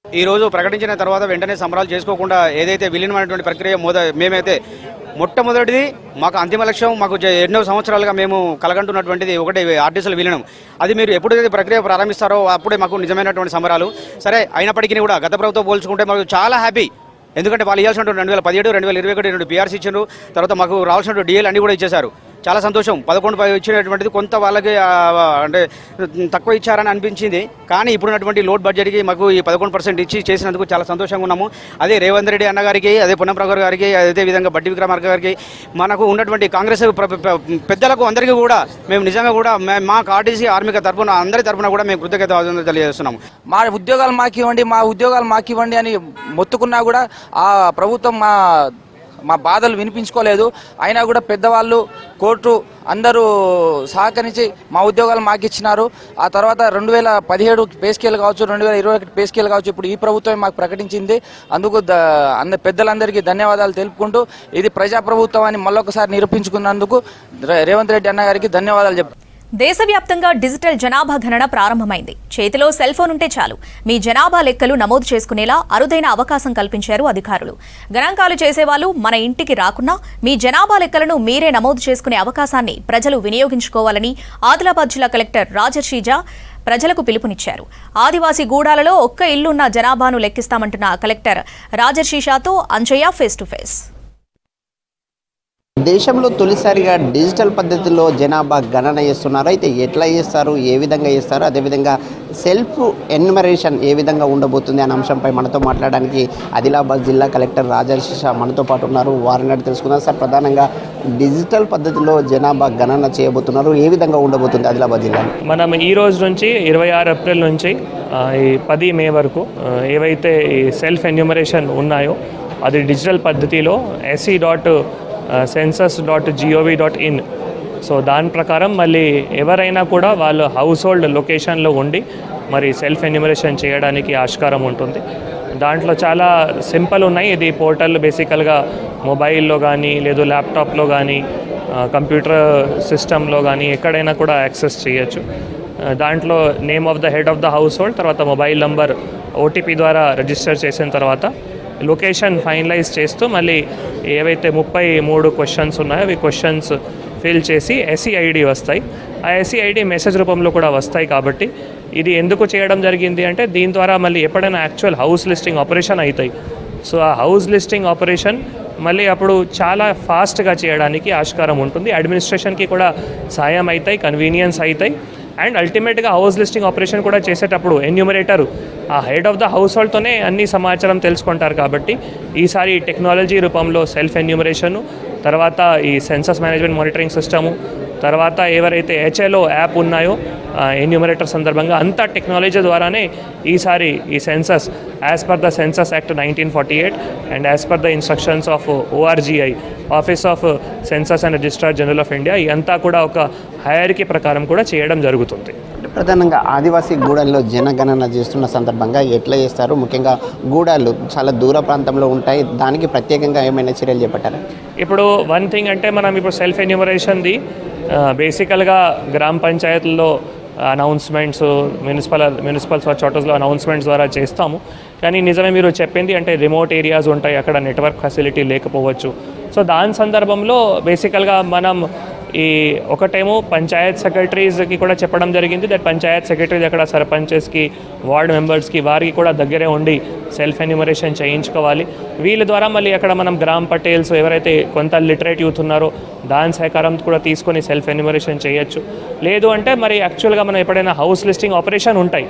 ఈరోజు ప్రకటించిన తర్వాత వెంటనే సంబరాలు చేసుకోకుండా ఏదైతే విలీనమైనటువంటి ప్రక్రియ మేమైతే మొట్టమొదటిది మాకు అంతిమ లక్ష్యం, మాకు ఎన్నో సంవత్సరాలుగా మేము కలగంటున్నటువంటిది ఒకటి ఆర్టీసీల విలీనం. అది మీరు ఎప్పుడైతే ప్రక్రియ ప్రారంభిస్తారో అప్పుడే మాకు నిజమైనటువంటి సంబరాలు. సరే, అయినప్పటికీ కూడా గత ప్రభుత్వం పోల్చుకుంటే మాకు చాలా హ్యాపీ. ఎందుకంటే వాళ్ళు ఇవ్వాల్సినటువంటి 2017, 2021 PRC ఇచ్చారు. తర్వాత మాకు రావాల్సినటువంటి DL అన్ని కూడా ఇచ్చేశారు. చాలా సంతోషం. 11 ఇచ్చినటువంటిది కొంత వాళ్ళకి అంటే తక్కువ ఇచ్చారని అనిపించింది. కానీ ఇప్పుడున్నటువంటి లోడ్ బడ్జెట్కి మాకు ఈ 11% ఇచ్చి చేసినందుకు చాలా సంతోషంగా ఉన్నాము. అదే రేవంత్ రెడ్డి అన్న గారికి, అదే పొన్నం ప్రభాకర్ గారికి, అదే విధంగా భట్టి విక్రమార్క గారికి, మనకు ఉన్నటువంటి కాంగ్రెస్ పెద్దలకు అందరికీ కూడా మేము నిజంగా కూడా మా ఆర్టీసీ ఆర్మిక తరఫున అందరి తరఫున కూడా మేము కృతజ్ఞత తెలియజేస్తున్నాము. మా ఉద్యోగాలు మాకు ఇవ్వండి అని మొత్తుకున్నా కూడా ఆ ప్రభుత్వం మా బాధలు వినిపించుకోలేదు. అయినా కూడా పెద్దవాళ్ళు, కోర్టు అందరూ సహకరించి మా ఉద్యోగాలు మాకు ఇచ్చినారు. ఆ తర్వాత 2017 పే స్కేల్ కావచ్చు, 2021 పే స్కేల్ కావచ్చు, ఇప్పుడు ఈ ప్రభుత్వం మాకు ప్రకటించింది. అందుకు పెద్దలందరికీ ధన్యవాదాలు తెలుపుకుంటూ ఇది ప్రజాప్రభుత్వం అని మళ్ళొకసారి నిరూపించుకున్నందుకు రేవంత్ రెడ్డి అన్న గారికి ధన్యవాదాలు చెప్తాను. దేశవ్యాప్తంగా డిజిటల్ జనాభా గణన ప్రారంభమైంది. చేతిలో సెల్ ఫోన్ ఉంటే చాలు మీ జనాభా లెక్కలు నమోదు చేసుకునేలా అరుదైన అవకాశం కల్పించారు అధికారులు. గణాంకాలు చేసేవాళ్లు మన ఇంటికి రాకున్నా మీ జనాభా లెక్కలను మీరే నమోదు చేసుకునే అవకాశాన్ని ప్రజలు వినియోగించుకోవాలని ఆదిలాబాద్ జిల్లా కలెక్టర్ రాజర్షీజ ప్రజలకు పిలుపునిచ్చారు. ఆదివాసీ గూడాలలో ఒక్క ఇల్లున్న జనాభాను లెక్కిస్తామంటున్న కలెక్టర్ రాజర్షీషాతో అంజయ్య ఫేస్ టు ఫేస్. దేశంలో తొలిసారిగా డిజిటల్ పద్ధతిలో జనాభా గణన చేస్తున్నారు. అయితే ఎట్లా చేస్తారు, ఏ విధంగా చేస్తారు, అదేవిధంగా సెల్ఫ్ ఎన్యుమరేషన్ ఏ విధంగా ఉండబోతుంది అనే అంశంపై మనతో మాట్లాడడానికి ఆదిలాబాద్ జిల్లా కలెక్టర్ రాజర్షి మనతో పాటు ఉన్నారు. వారిని తెలుసుకుందాం. సార్, ప్రధానంగా డిజిటల్ పద్ధతిలో జనాభా గణన చేయబోతున్నారు, ఏ విధంగా ఉండబోతుంది ఆదిలాబాద్ జిల్లా? మనం ఈ రోజు నుంచి 26 ఏప్రిల్ నుంచి ఈ 10 మే వరకు ఏవైతే ఈ సెల్ఫ్ ఎన్యూమరేషన్ ఉన్నాయో అది డిజిటల్ పద్ధతిలో se.census.gov.in సో దాని ప్రకారం మళ్ళీ ఎవరైనా కూడా వాళ్ళు హౌస్ హోల్డ్ లొకేషన్లో ఉండి మరి సెల్ఫ్ ఎన్యూమరేషన్ చేయడానికి ఆస్కారం ఉంటుంది. దాంట్లో చాలా సింపుల్ ఉన్నాయి. ఇది పోర్టల్ బేసికల్గా మొబైల్లో కానీ లేదు ల్యాప్టాప్లో కానీ కంప్యూటర్ సిస్టంలో కానీ ఎక్కడైనా కూడా యాక్సెస్ చేయొచ్చు. దాంట్లో name of the head of the house hold, తర్వాత మొబైల్ నంబర్ OTP ద్వారా రిజిస్టర్ చేసిన తర్వాత లొకేషన్ ఫైనలైజ్ చేస్తూ మళ్ళీ ఏవైతే 33 క్వశ్చన్స్ ఉన్నాయో అవి క్వశ్చన్స్ ఫిల్ చేసి SEID వస్తాయి. ఆ SEID మెసేజ్ రూపంలో కూడా వస్తాయి. కాబట్టి ఇది ఎందుకు చేయడం జరిగింది అంటే దీని ద్వారా మళ్ళీ ఎప్పుడైనా యాక్చువల్ హౌస్ లిస్టింగ్ ఆపరేషన్ అవుతాయి. సో ఆ హౌస్ లిస్టింగ్ ఆపరేషన్ మళ్ళీ అప్పుడు చాలా ఫాస్ట్గా చేయడానికి ఆస్కారం ఉంటుంది. అడ్మినిస్ట్రేషన్కి కూడా సాయం అవుతాయి, కన్వీనియన్స్ అవుతాయి. అండ్ అల్టిమేట్గా హౌస్ లిస్టింగ్ ఆపరేషన్ కూడా చేసేటప్పుడు ఎన్యూమరేటర్ ఆ హెడ్ ఆఫ్ ద హౌస్ హోల్డ్తోనే అన్ని సమాచారం తెలుసుకుంటారు. కాబట్టి ఈసారి టెక్నాలజీ రూపంలో సెల్ఫ్ ఎన్యూమరేషను, తర్వాత ఈ సెన్సస్ మేనేజ్మెంట్ మానిటరింగ్ సిస్టము, తర్వాత ఎవరైతే HLO యాప్ ఉన్నాయో ఎన్యూమరేటర్ సందర్భంగా అంతా టెక్నాలజీ ద్వారానే ఈసారి ఈ census as per the census act 1948 and as per the instructions of ORGI office of census and registrar general of India ఇదంతా కూడా ఒక హయర్కీ ప్రకారం కూడా చేయడం జరుగుతుంది. ప్రధానంగా ఆదివాసీ గూడాల్లో జనగణన చేస్తున్న సందర్భంగా ఎట్లా చేస్తారు? ముఖ్యంగా గూడాలు చాలా దూర ప్రాంతంలో ఉంటాయి, దానికి ప్రత్యేకంగా ఏమైనా చర్యలు చేపట్టారు? ఇప్పుడు వన్ థింగ్ అంటే మనం ఇప్పుడు సెల్ఫ్ ఎన్యూమరేషన్ది బేసికల్గా గ్రామ పంచాయతీల్లో అనౌన్స్మెంట్స్ మున్సిపల్ చార్టర్స్లో అనౌన్స్మెంట్స్ ద్వారా చేస్తాము. కానీ నిజమే మీరు చెప్పింది, అంటే రిమోట్ ఏరియాస్ ఉంటాయి, అక్కడ నెట్వర్క్ ఫెసిలిటీ లేకపోవచ్చు. సో దాని సందర్భంలో బేసికల్గా మనం ఈ ఒకటేమో పంచాయత్ సెక్రటరీస్కి కూడా చెప్పడం జరిగింది దట్ పంచాయత్ సెక్రటరీస్ అక్కడ సర్పంచెస్కి, వార్డ్ మెంబర్స్కి, వారికి కూడా దగ్గరే ఉండి సెల్ఫ్ ఎన్యూమరేషన్ చేయించుకోవాలి. వీళ్ళ ద్వారా మళ్ళీ అక్కడ మనం గ్రామ్ పటేల్స్ ఎవరైతే కొంత లిటరేట్ యూత్ ఉన్నారో దాని సహకారం కూడా తీసుకొని సెల్ఫ్ ఎన్యూమరేషన్ చేయొచ్చు. లేదు అంటే మరి యాక్చువల్గా మనం ఎప్పుడైనా హౌస్ లిస్టింగ్ ఆపరేషన్ ఉంటాయి,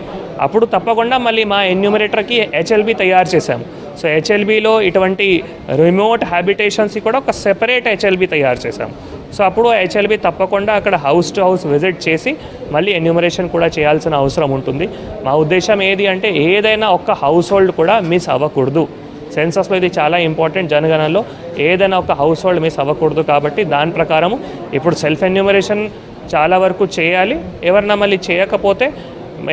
అప్పుడు తప్పకుండా మళ్ళీ మా ఎన్యూమరేటర్కి HLB తయారు చేశాము. సో HLBలో ఇటువంటి రిమోట్ హ్యాబిటేషన్స్కి కూడా ఒక సెపరేట్ HLB తయారు చేశాము. సో అప్పుడు HLB తప్పకుండా అక్కడ హౌస్ టు హౌస్ విజిట్ చేసి మళ్ళీ ఎన్యూమరేషన్ కూడా చేయాల్సిన అవసరం ఉంటుంది. మా ఉద్దేశం ఏది అంటే ఏదైనా ఒక్క హౌస్ హోల్డ్ కూడా మిస్ అవ్వకూడదు. సెన్సస్లో ఇది చాలా ఇంపార్టెంట్, జనగణనలో ఏదైనా ఒక హౌస్ హోల్డ్ మిస్ అవ్వకూడదు. కాబట్టి దాని ప్రకారము ఇప్పుడు సెల్ఫ్ ఎన్యూమరేషన్ చాలా వరకు చేయాలి. ఎవరన్నా మళ్ళీ చేయకపోతే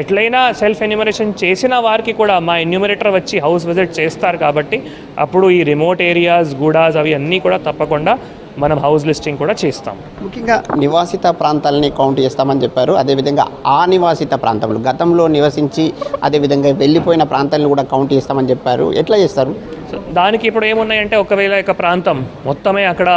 ఎట్లయినా సెల్ఫ్ ఎన్యూమరేషన్ చేసిన వారికి కూడా మా ఎన్యూమరేటర్ వచ్చి హౌస్ విజిట్ చేస్తారు. కాబట్టి అప్పుడు ఈ రిమోట్ ఏరియాస్, గూడాస్ అవి అన్నీ కూడా తప్పకుండా మనం హౌస్ లిస్టింగ్ కూడా చేస్తాం. ముఖ్యంగా నివాసిత ప్రాంతాలని కౌంట్ చేస్తామని చెప్పారు. అదేవిధంగా నివాసిత ప్రాంతంలో గతంలో నివసించి అదేవిధంగా వెళ్ళిపోయిన ప్రాంతాలను కూడా కౌంట్ చేస్తామని చెప్పారు. ఎట్లా చేస్తారు? దానికి ఇప్పుడు ఏమున్నాయంటే ఒకవేళ ఒక ప్రాంతం మొత్తమే అక్కడ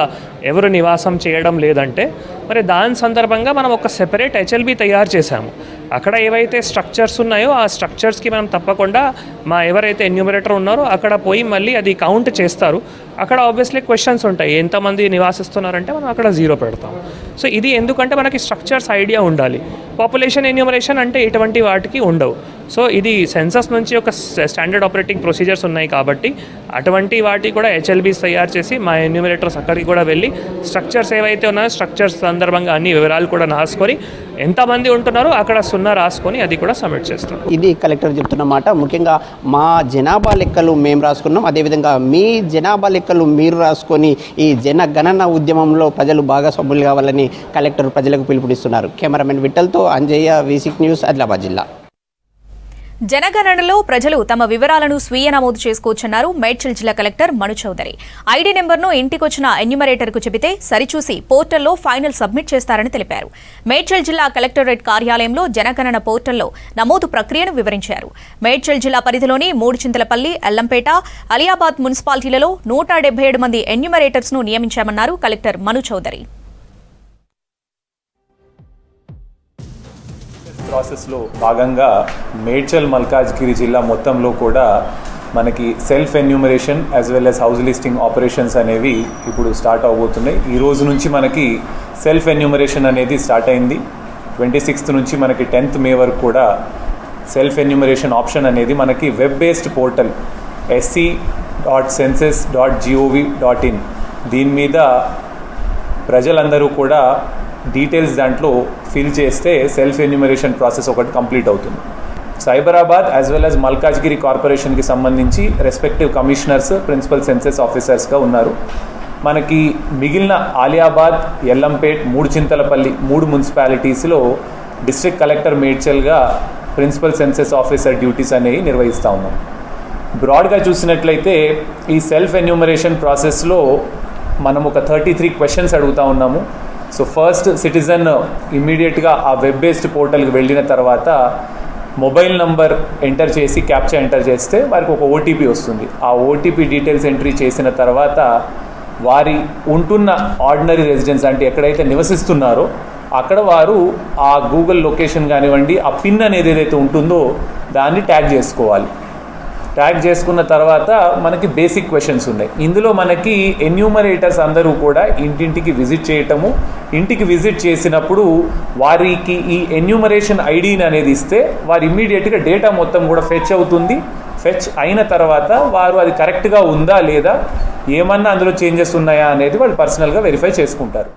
ఎవరు నివాసం చేయడం లేదంటే మరి దాని సందర్భంగా మనం ఒక సెపరేట్ HLB తయారు చేశాము. అక్కడ ఏవైతే స్ట్రక్చర్స్ ఉన్నాయో ఆ స్ట్రక్చర్స్కి మనం తప్పకుండా మా ఎవరైతే ఎన్యూమరేటర్ ఉన్నారో అక్కడ పోయి మళ్ళీ అది కౌంట్ చేస్తారు. అక్కడ ఆబ్వియస్లీ క్వశ్చన్స్ ఉంటాయి, ఎంతమంది నివాసిస్తున్నారంటే మనం అక్కడ 0 పెడతాం. సో ఇది ఎందుకంటే మనకి స్ట్రక్చర్స్ ఐడియా ఉండాలి. పాపులేషన్ ఎన్యూమరేషన్ అంటే ఇటువంటి వాటికి ఉండవు. సో ఇది సెన్సస్ నుంచి ఒక స్టాండర్డ్ ఆపరేటింగ్ ప్రొసీజర్స్ ఉన్నాయి కాబట్టి అటువంటి వాటి కూడా HLBs తయారు చేసి మా ఎన్యూమరేటర్స్ అక్కడికి కూడా వెళ్ళి స్ట్రక్చర్స్ ఏవైతే ఉన్నాయో స్ట్రక్చర్స్ సందర్భంగా అన్ని వివరాలు కూడా రాసుకొని ఎంతమంది ఉంటున్నారో అక్కడ 0 రాసుకొని అది కూడా సబ్మిట్ చేస్తాం. ఇది కలెక్టర్ చెప్తున్నమాట. ముఖ్యంగా మా జనాభా లెక్కలు మేము రాసుకున్నాం, అదేవిధంగా మీ జనాభా లెక్కలు మీరు రాసుకొని ఈ జనగణన ఉద్యమంలో ప్రజలు భాగస్వాములు కావాలని కలెక్టర్ ప్రజలకు పిలుపునిస్తున్నారు. కెమెరామెన్ విఠల్తో అంజయ్య, V6 న్యూస్, ఆదిలాబాద్ జిల్లా. జనగణనలో ప్రజలు తమ వివరాలను స్వీయ నమోదు చేసుకోవచ్చన్నారు మేడ్చల్ జిల్లా కలెక్టర్ మను చౌదరి. ఐడి నెంబర్ను ఇంటికొచ్చిన ఎన్యూమరేటర్కు చెబితే సరిచూసి పోర్టల్లో ఫైనల్ సబ్మిట్ చేస్తారని తెలిపారు. మేడ్చల్ జిల్లా కలెక్టరేట్ కార్యాలయంలో జనగణన పోర్టల్లో నమోదు ప్రక్రియను వివరించారు. మేడ్చల్ జిల్లా పరిధిలోని మూడుచింతలపల్లి, ఎల్లంపేట, అలియాబాద్ మున్సిపాలిటీలలో 177 మంది ఎన్యూమరేటర్స్ను నియమించామన్నారు కలెక్టర్ మను చౌదరి. ప్రాసెస్లో భాగంగా మేడ్చల్ మల్కాజ్గిరి జిల్లా మొత్తంలో కూడా మనకి self enumeration as well as house listing operations అనేవి ఇప్పుడు స్టార్ట్ అవబోతున్నాయి. ఈ రోజు నుంచి మనకి సెల్ఫ్ ఎన్యూమరేషన్ అనేది స్టార్ట్ అయింది. 26th నుంచి మనకి 10th మే వరకు కూడా సెల్ఫ్ ఎన్యూమరేషన్ ఆప్షన్ అనేది మనకి వెబ్ బేస్డ్ పోర్టల్ sc.census.gov.in దీని మీద ప్రజలందరూ కూడా డీటెయిల్స్ దాంట్లో ఫిల్ చేస్తే సెల్ఫ్ ఎన్యూమరేషన్ ప్రాసెస్ ఒకటి కంప్లీట్ అవుతుంది. Cyberabad as well as Malkajgiri కార్పొరేషన్కి సంబంధించి రెస్పెక్టివ్ కమిషనర్స్, ప్రిన్సిపల్ సెన్సస్ ఆఫీసర్స్గా ఉన్నారు. మనకి మిగిలిన ఆలియాబాద్, ఎల్లంపేట్, మూడుచింతలపల్లి 3 మున్సిపాలిటీస్లో డిస్ట్రిక్ట్ కలెక్టర్ మేడ్చల్గా ప్రిన్సిపల్ సెన్సస్ ఆఫీసర్ డ్యూటీస్ అనేవి నిర్వహిస్తూ ఉన్నాం. బ్రాడ్గా చూసినట్లయితే ఈ సెల్ఫ్ ఎన్యూమరేషన్ ప్రాసెస్లో మనం ఒక 33 క్వశ్చన్స్ అడుగుతూ ఉన్నాము. సో ఫస్ట్ సిటిజన్ ఇమ్మీడియట్గా ఆ వెబ్ బేస్డ్ పోర్టల్కి వెళ్ళిన తర్వాత మొబైల్ నంబర్ ఎంటర్ చేసి క్యాప్చా ఎంటర్ చేస్తే వారికి ఒక OTP వస్తుంది. ఆ OTP డీటెయిల్స్ ఎంట్రీ చేసిన తర్వాత వారి ఉంటున్న ఆర్డినరీ రెసిడెన్స్ అంటే ఎక్కడైతే నివసిస్తున్నారో అక్కడ వారు ఆ గూగుల్ లొకేషన్ కానివ్వండి, ఆ పిన్ అనేది ఏదైతే ఉంటుందో దాన్ని ట్యాగ్ చేసుకోవాలి. ట్యాగ్ చేసుకున్న తర్వాత మనకి బేసిక్ క్వశ్చన్స్ ఉన్నాయి. ఇందులో మనకి ఎన్యూమరేటర్స్ అందరూ కూడా ఇంటింటికి విజిట్ చేయటము, ఇంటికి విజిట్ చేసినప్పుడు వారికి ఈ ఎన్యూమరేషన్ ఐడిని అనేది ఇస్తే వారు ఇమ్మీడియట్గా డేటా మొత్తం కూడా ఫెచ్ అవుతుంది. ఫెచ్ అయిన తర్వాత వారు అది కరెక్ట్గా ఉందా లేదా, ఏమన్నా అందులో చేంజెస్ ఉన్నాయా అనేది వాళ్ళు పర్సనల్గా వెరిఫై చేసుకుంటారు.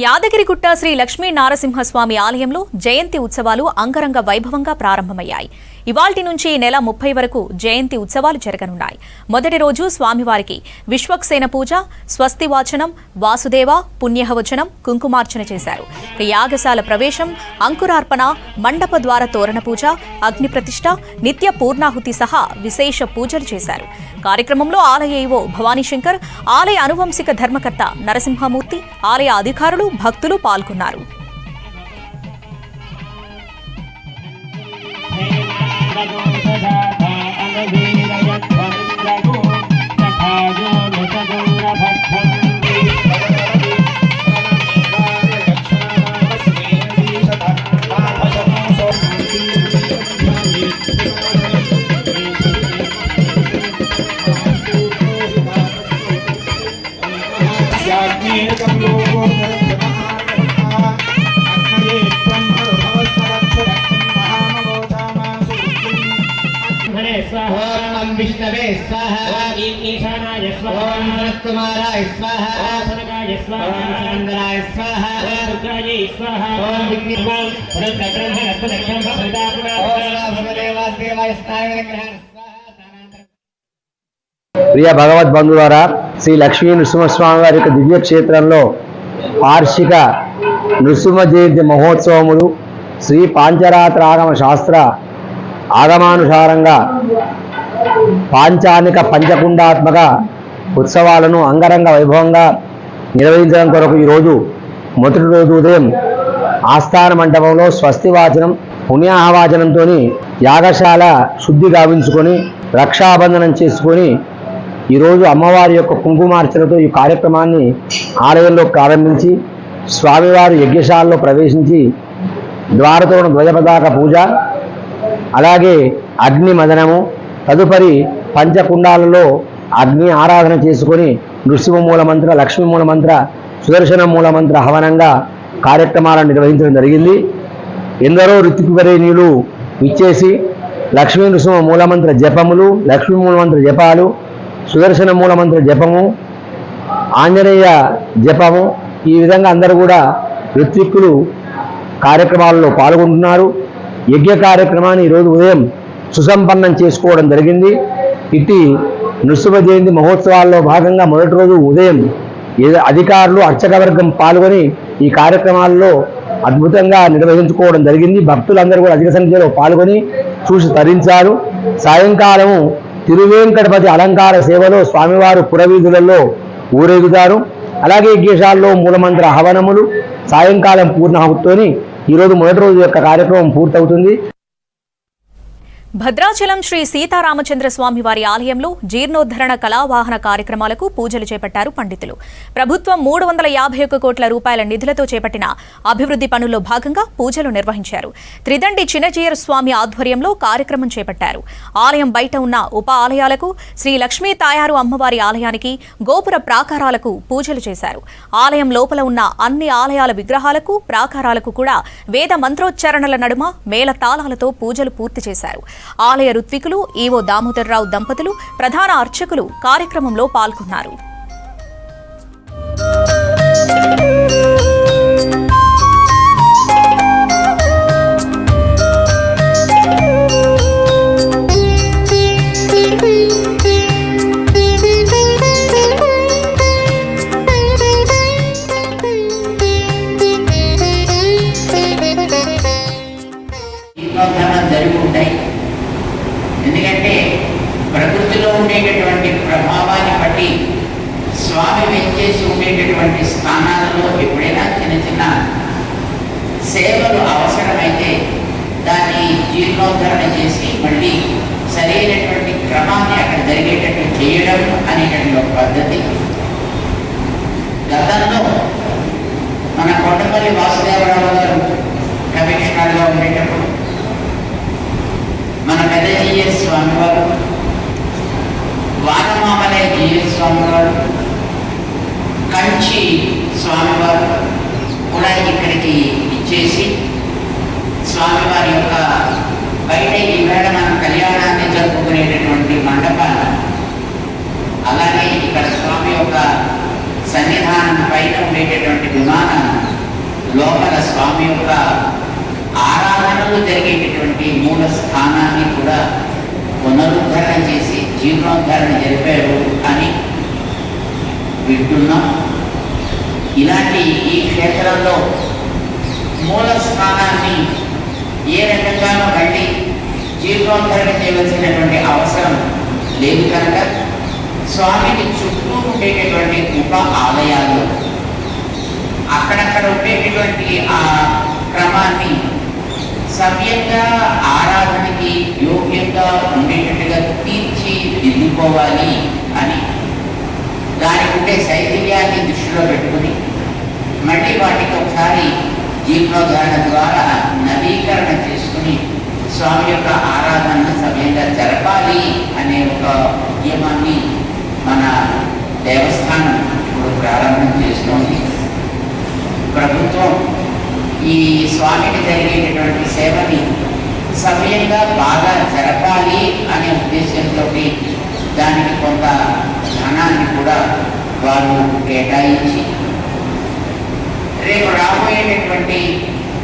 యాదగిరిగుట్ట శ్రీ లక్ష్మీ నారసింహస్వామి ఆలయంలో జయంతి ఉత్సవాలు అంగరంగ వైభవంగా ప్రారంభమయ్యాయి. ఇవాల్టి నుంచి నెల 30 వరకు జయంతి ఉత్సవాలు జరగనున్నాయి. మొదటి రోజు స్వామివారికి విశ్వక్సేన పూజ, స్వస్తి వాచనం, వాసుదేవ పుణ్యహవచనం, కుంకుమార్చన చేశారు. యాగశాల ప్రవేశం, అంకురార్పణ, మండప ద్వార తోరణ పూజ, అగ్ని ప్రతిష్ఠ, నిత్య పూర్ణాహుతి సహా విశేష పూజలు చేశారు. కార్యక్రమంలో ఆలయ ఈవో భవానీశంకర్, ఆలయ అనువంశిక ధర్మకర్త నరసింహమూర్తి, ఆలయ అధికారులు, భక్తులు పాల్గొన్నారు. विष्णवे स्वाहा ईशानाय स्वाहा कुमाराय स्वाहा सनकाय स्वाहा सनंदनाय स्वाहा रुद्राय स्वाहा ओम विघ्नेश्वर रुद्रग्रंथ रत्नग्रंथ सदापुरा ओम देवाय स्वाहा। ప్రియ భగవద్ బంధువారా, శ్రీ లక్ష్మీ నృసింహస్వామి వారి యొక్క దివ్య క్షేత్రంలో వార్షిక నృసింహ జయంతి మహోత్సవములు శ్రీ పాంచరాత్రాగమ శాస్త్ర ఆగమానుసారంగా పాంచానిక పంచకుండాత్మక ఉత్సవాలను అంగరంగ వైభవంగా నిర్వహించడం కొరకు ఈరోజు మొదటి రోజు ఉదయం ఆస్థాన మండపంలో స్వస్తి వాచనం, పుణ్యాహవాచనంతో యాగశాల శుద్ధి గావించుకొని రక్షాబంధనం చేసుకొని ఈరోజు అమ్మవారి యొక్క కుంకుమార్చనతో ఈ కార్యక్రమాన్ని ఆలయంలో ప్రారంభించి స్వామివారి యజ్ఞశాలలో ప్రవేశించి ద్వారతోన ధ్వజపతాక పూజ, అలాగే అగ్ని మదనము, తదుపరి పంచకుండాలలో అగ్ని ఆరాధన చేసుకొని నృసింహ మూలమంత్ర, లక్ష్మీ మూలమంత్ర, సుదర్శన మూలమంత్ర హవనంగా కార్యక్రమాలను నిర్వహించడం జరిగింది. ఎందరో ఋత్వికవరేణ్యులు ఇచ్చేసి లక్ష్మీ నృసింహ మూలమంత్ర జపములు, లక్ష్మీ మూలమంత్ర జపాలు, సుదర్శన మూలమంత్ర జపము, ఆంజనేయ జపము, ఈ విధంగా అందరూ కూడా ఋత్విక్కులు కార్యక్రమాలలో పాల్గొంటున్నారు. యజ్ఞ కార్యక్రమాన్ని ఈరోజు ఉదయం సుసంపన్నం చేసుకోవడం జరిగింది. ఇట్టి నృసింహ జయంతి మహోత్సవాల్లో భాగంగా మొదటి రోజు ఉదయం అధికారులు, అర్చకవర్గం పాల్గొని ఈ కార్యక్రమాల్లో అద్భుతంగా నిర్వహించుకోవడం జరిగింది. భక్తులందరూ కూడా అధిక సంఖ్యలో పాల్గొని చూసి తరించారు. సాయంకాలము తిరువేంకటపతి అలంకార సేవలో స్వామివారు పురవీధులలో ఊరేగుతారు. అలాగే యజ్ఞశాలలో మూలమంత్ర హవనములు, సాయంకాలం పూర్ణాహుతితోని ఈరోజు మొదటి రోజు యొక్క కార్యక్రమం పూర్తవుతుంది. భద్రాచలం శ్రీ సీతారామచంద్ర స్వామి వారి ఆలయంలో జీర్ణోద్ధరణ కళావాహన కార్యక్రమాలకు పూజలు చేపట్టారు పండితులు. ప్రభుత్వం 351 కోట్ల రూపాయల నిధులతో చేపట్టిన అభివృద్ధి పనుల్లో భాగంగా పూజలు నిర్వహించారు. త్రిదండి చిన్నజీయర్ స్వామి ఆధ్వర్యంలో కార్యక్రమం చేపట్టారు. ఆలయం బయట ఉన్న ఉప ఆలయాలకు, శ్రీ లక్ష్మీ తాయారు అమ్మవారి ఆలయానికి, గోపుర ప్రాకారాలకు పూజలు చేశారు. ఆలయం లోపల ఉన్న అన్ని ఆలయాల విగ్రహాలకు, ప్రాకారాలకు కూడా వేద మంత్రోచ్చారణల నడుమ మేళతాళాలతో పూజలు పూర్తి చేశారు. ఆలయ ఋత్వికులు, ఈవో దామోదర్రావు దంపతులు, ప్రధాన అర్చకులు కార్యక్రమంలో పాల్గొన్నారు. ఎందుకంటే ప్రకృతిలో ఉండేటటువంటి ప్రభావాన్ని బట్టి స్వామి వెంచేసి ఉండేటటువంటి స్థానాలలో ఎప్పుడైనా చిన్న చిన్న సేవలు అవసరమైతే దాన్ని జీర్ణోద్ధరణ చేసి మళ్ళీ సరైనటువంటి క్రమాన్ని అక్కడ జరిగేటట్టు చేయడం అనేటటువంటి ఒక పద్ధతి. గతంలో మన కొండపల్లి వాసుదేవరావు గారు కమిషనర్గా ఉండేటప్పుడు మన పెద్ద జీఎస్ స్వామి వారు, వానమామలే జీఎస్ స్వామి వారు, కంచి స్వామివారు కూడా ఇక్కడికి ఇచ్చేసి స్వామివారి యొక్క బయట ఈవేళ మనం కళ్యాణాన్ని జరుపుకునేటటువంటి మండపాలు, అలాగే ఇక్కడ స్వామి యొక్క సన్నిధానం పైన ఉండేటటువంటి విమానం లోపల స్వామి యొక్క ఆరాధనలు జరిగేటటువంటి మూల స్థానాన్ని కూడా పునరుద్ధరణ చేసి జీర్ణోద్ధరణ జరిపారు అని వింటున్నాం. ఇలాంటి ఈ క్షేత్రంలో మూల స్థానాన్ని ఏ రకంగానూ మళ్ళీ జీర్ణోద్ధరణ చేయవలసినటువంటి అవసరం లేదు కనుక స్వామికి చుట్టూ ఉండేటటువంటి ఉప ఆలయాల్లో అక్కడక్కడ ఉండేటటువంటి ఆ క్రమాన్ని సవ్యంగా ఆరాధనకి యోగ్యంగా ఉండేటట్టుగా తీర్చిదిద్దుకోవాలి అని దానికి ఉండే శైథిల్యాన్ని దృష్టిలో పెట్టుకుని మళ్ళీ వాటికి ఒకసారి జీర్ణోద్ధరణ ద్వారా నవీకరణ చేసుకుని స్వామి యొక్క ఆరాధనను సవ్యంగా జరపాలి అనే ఒక నియమాన్ని మన దేవస్థానం ఇప్పుడు ప్రారంభం చేస్తోంది. ప్రభుత్వం ఈ స్వామికి జరిగేటటువంటి సేవని సవ్యంగా బాగా జరపాలి అనే ఉద్దేశంతో దానికి కొంత ధనాన్ని కూడా వారు కేటాయించి రేపు రాబోయేటటువంటి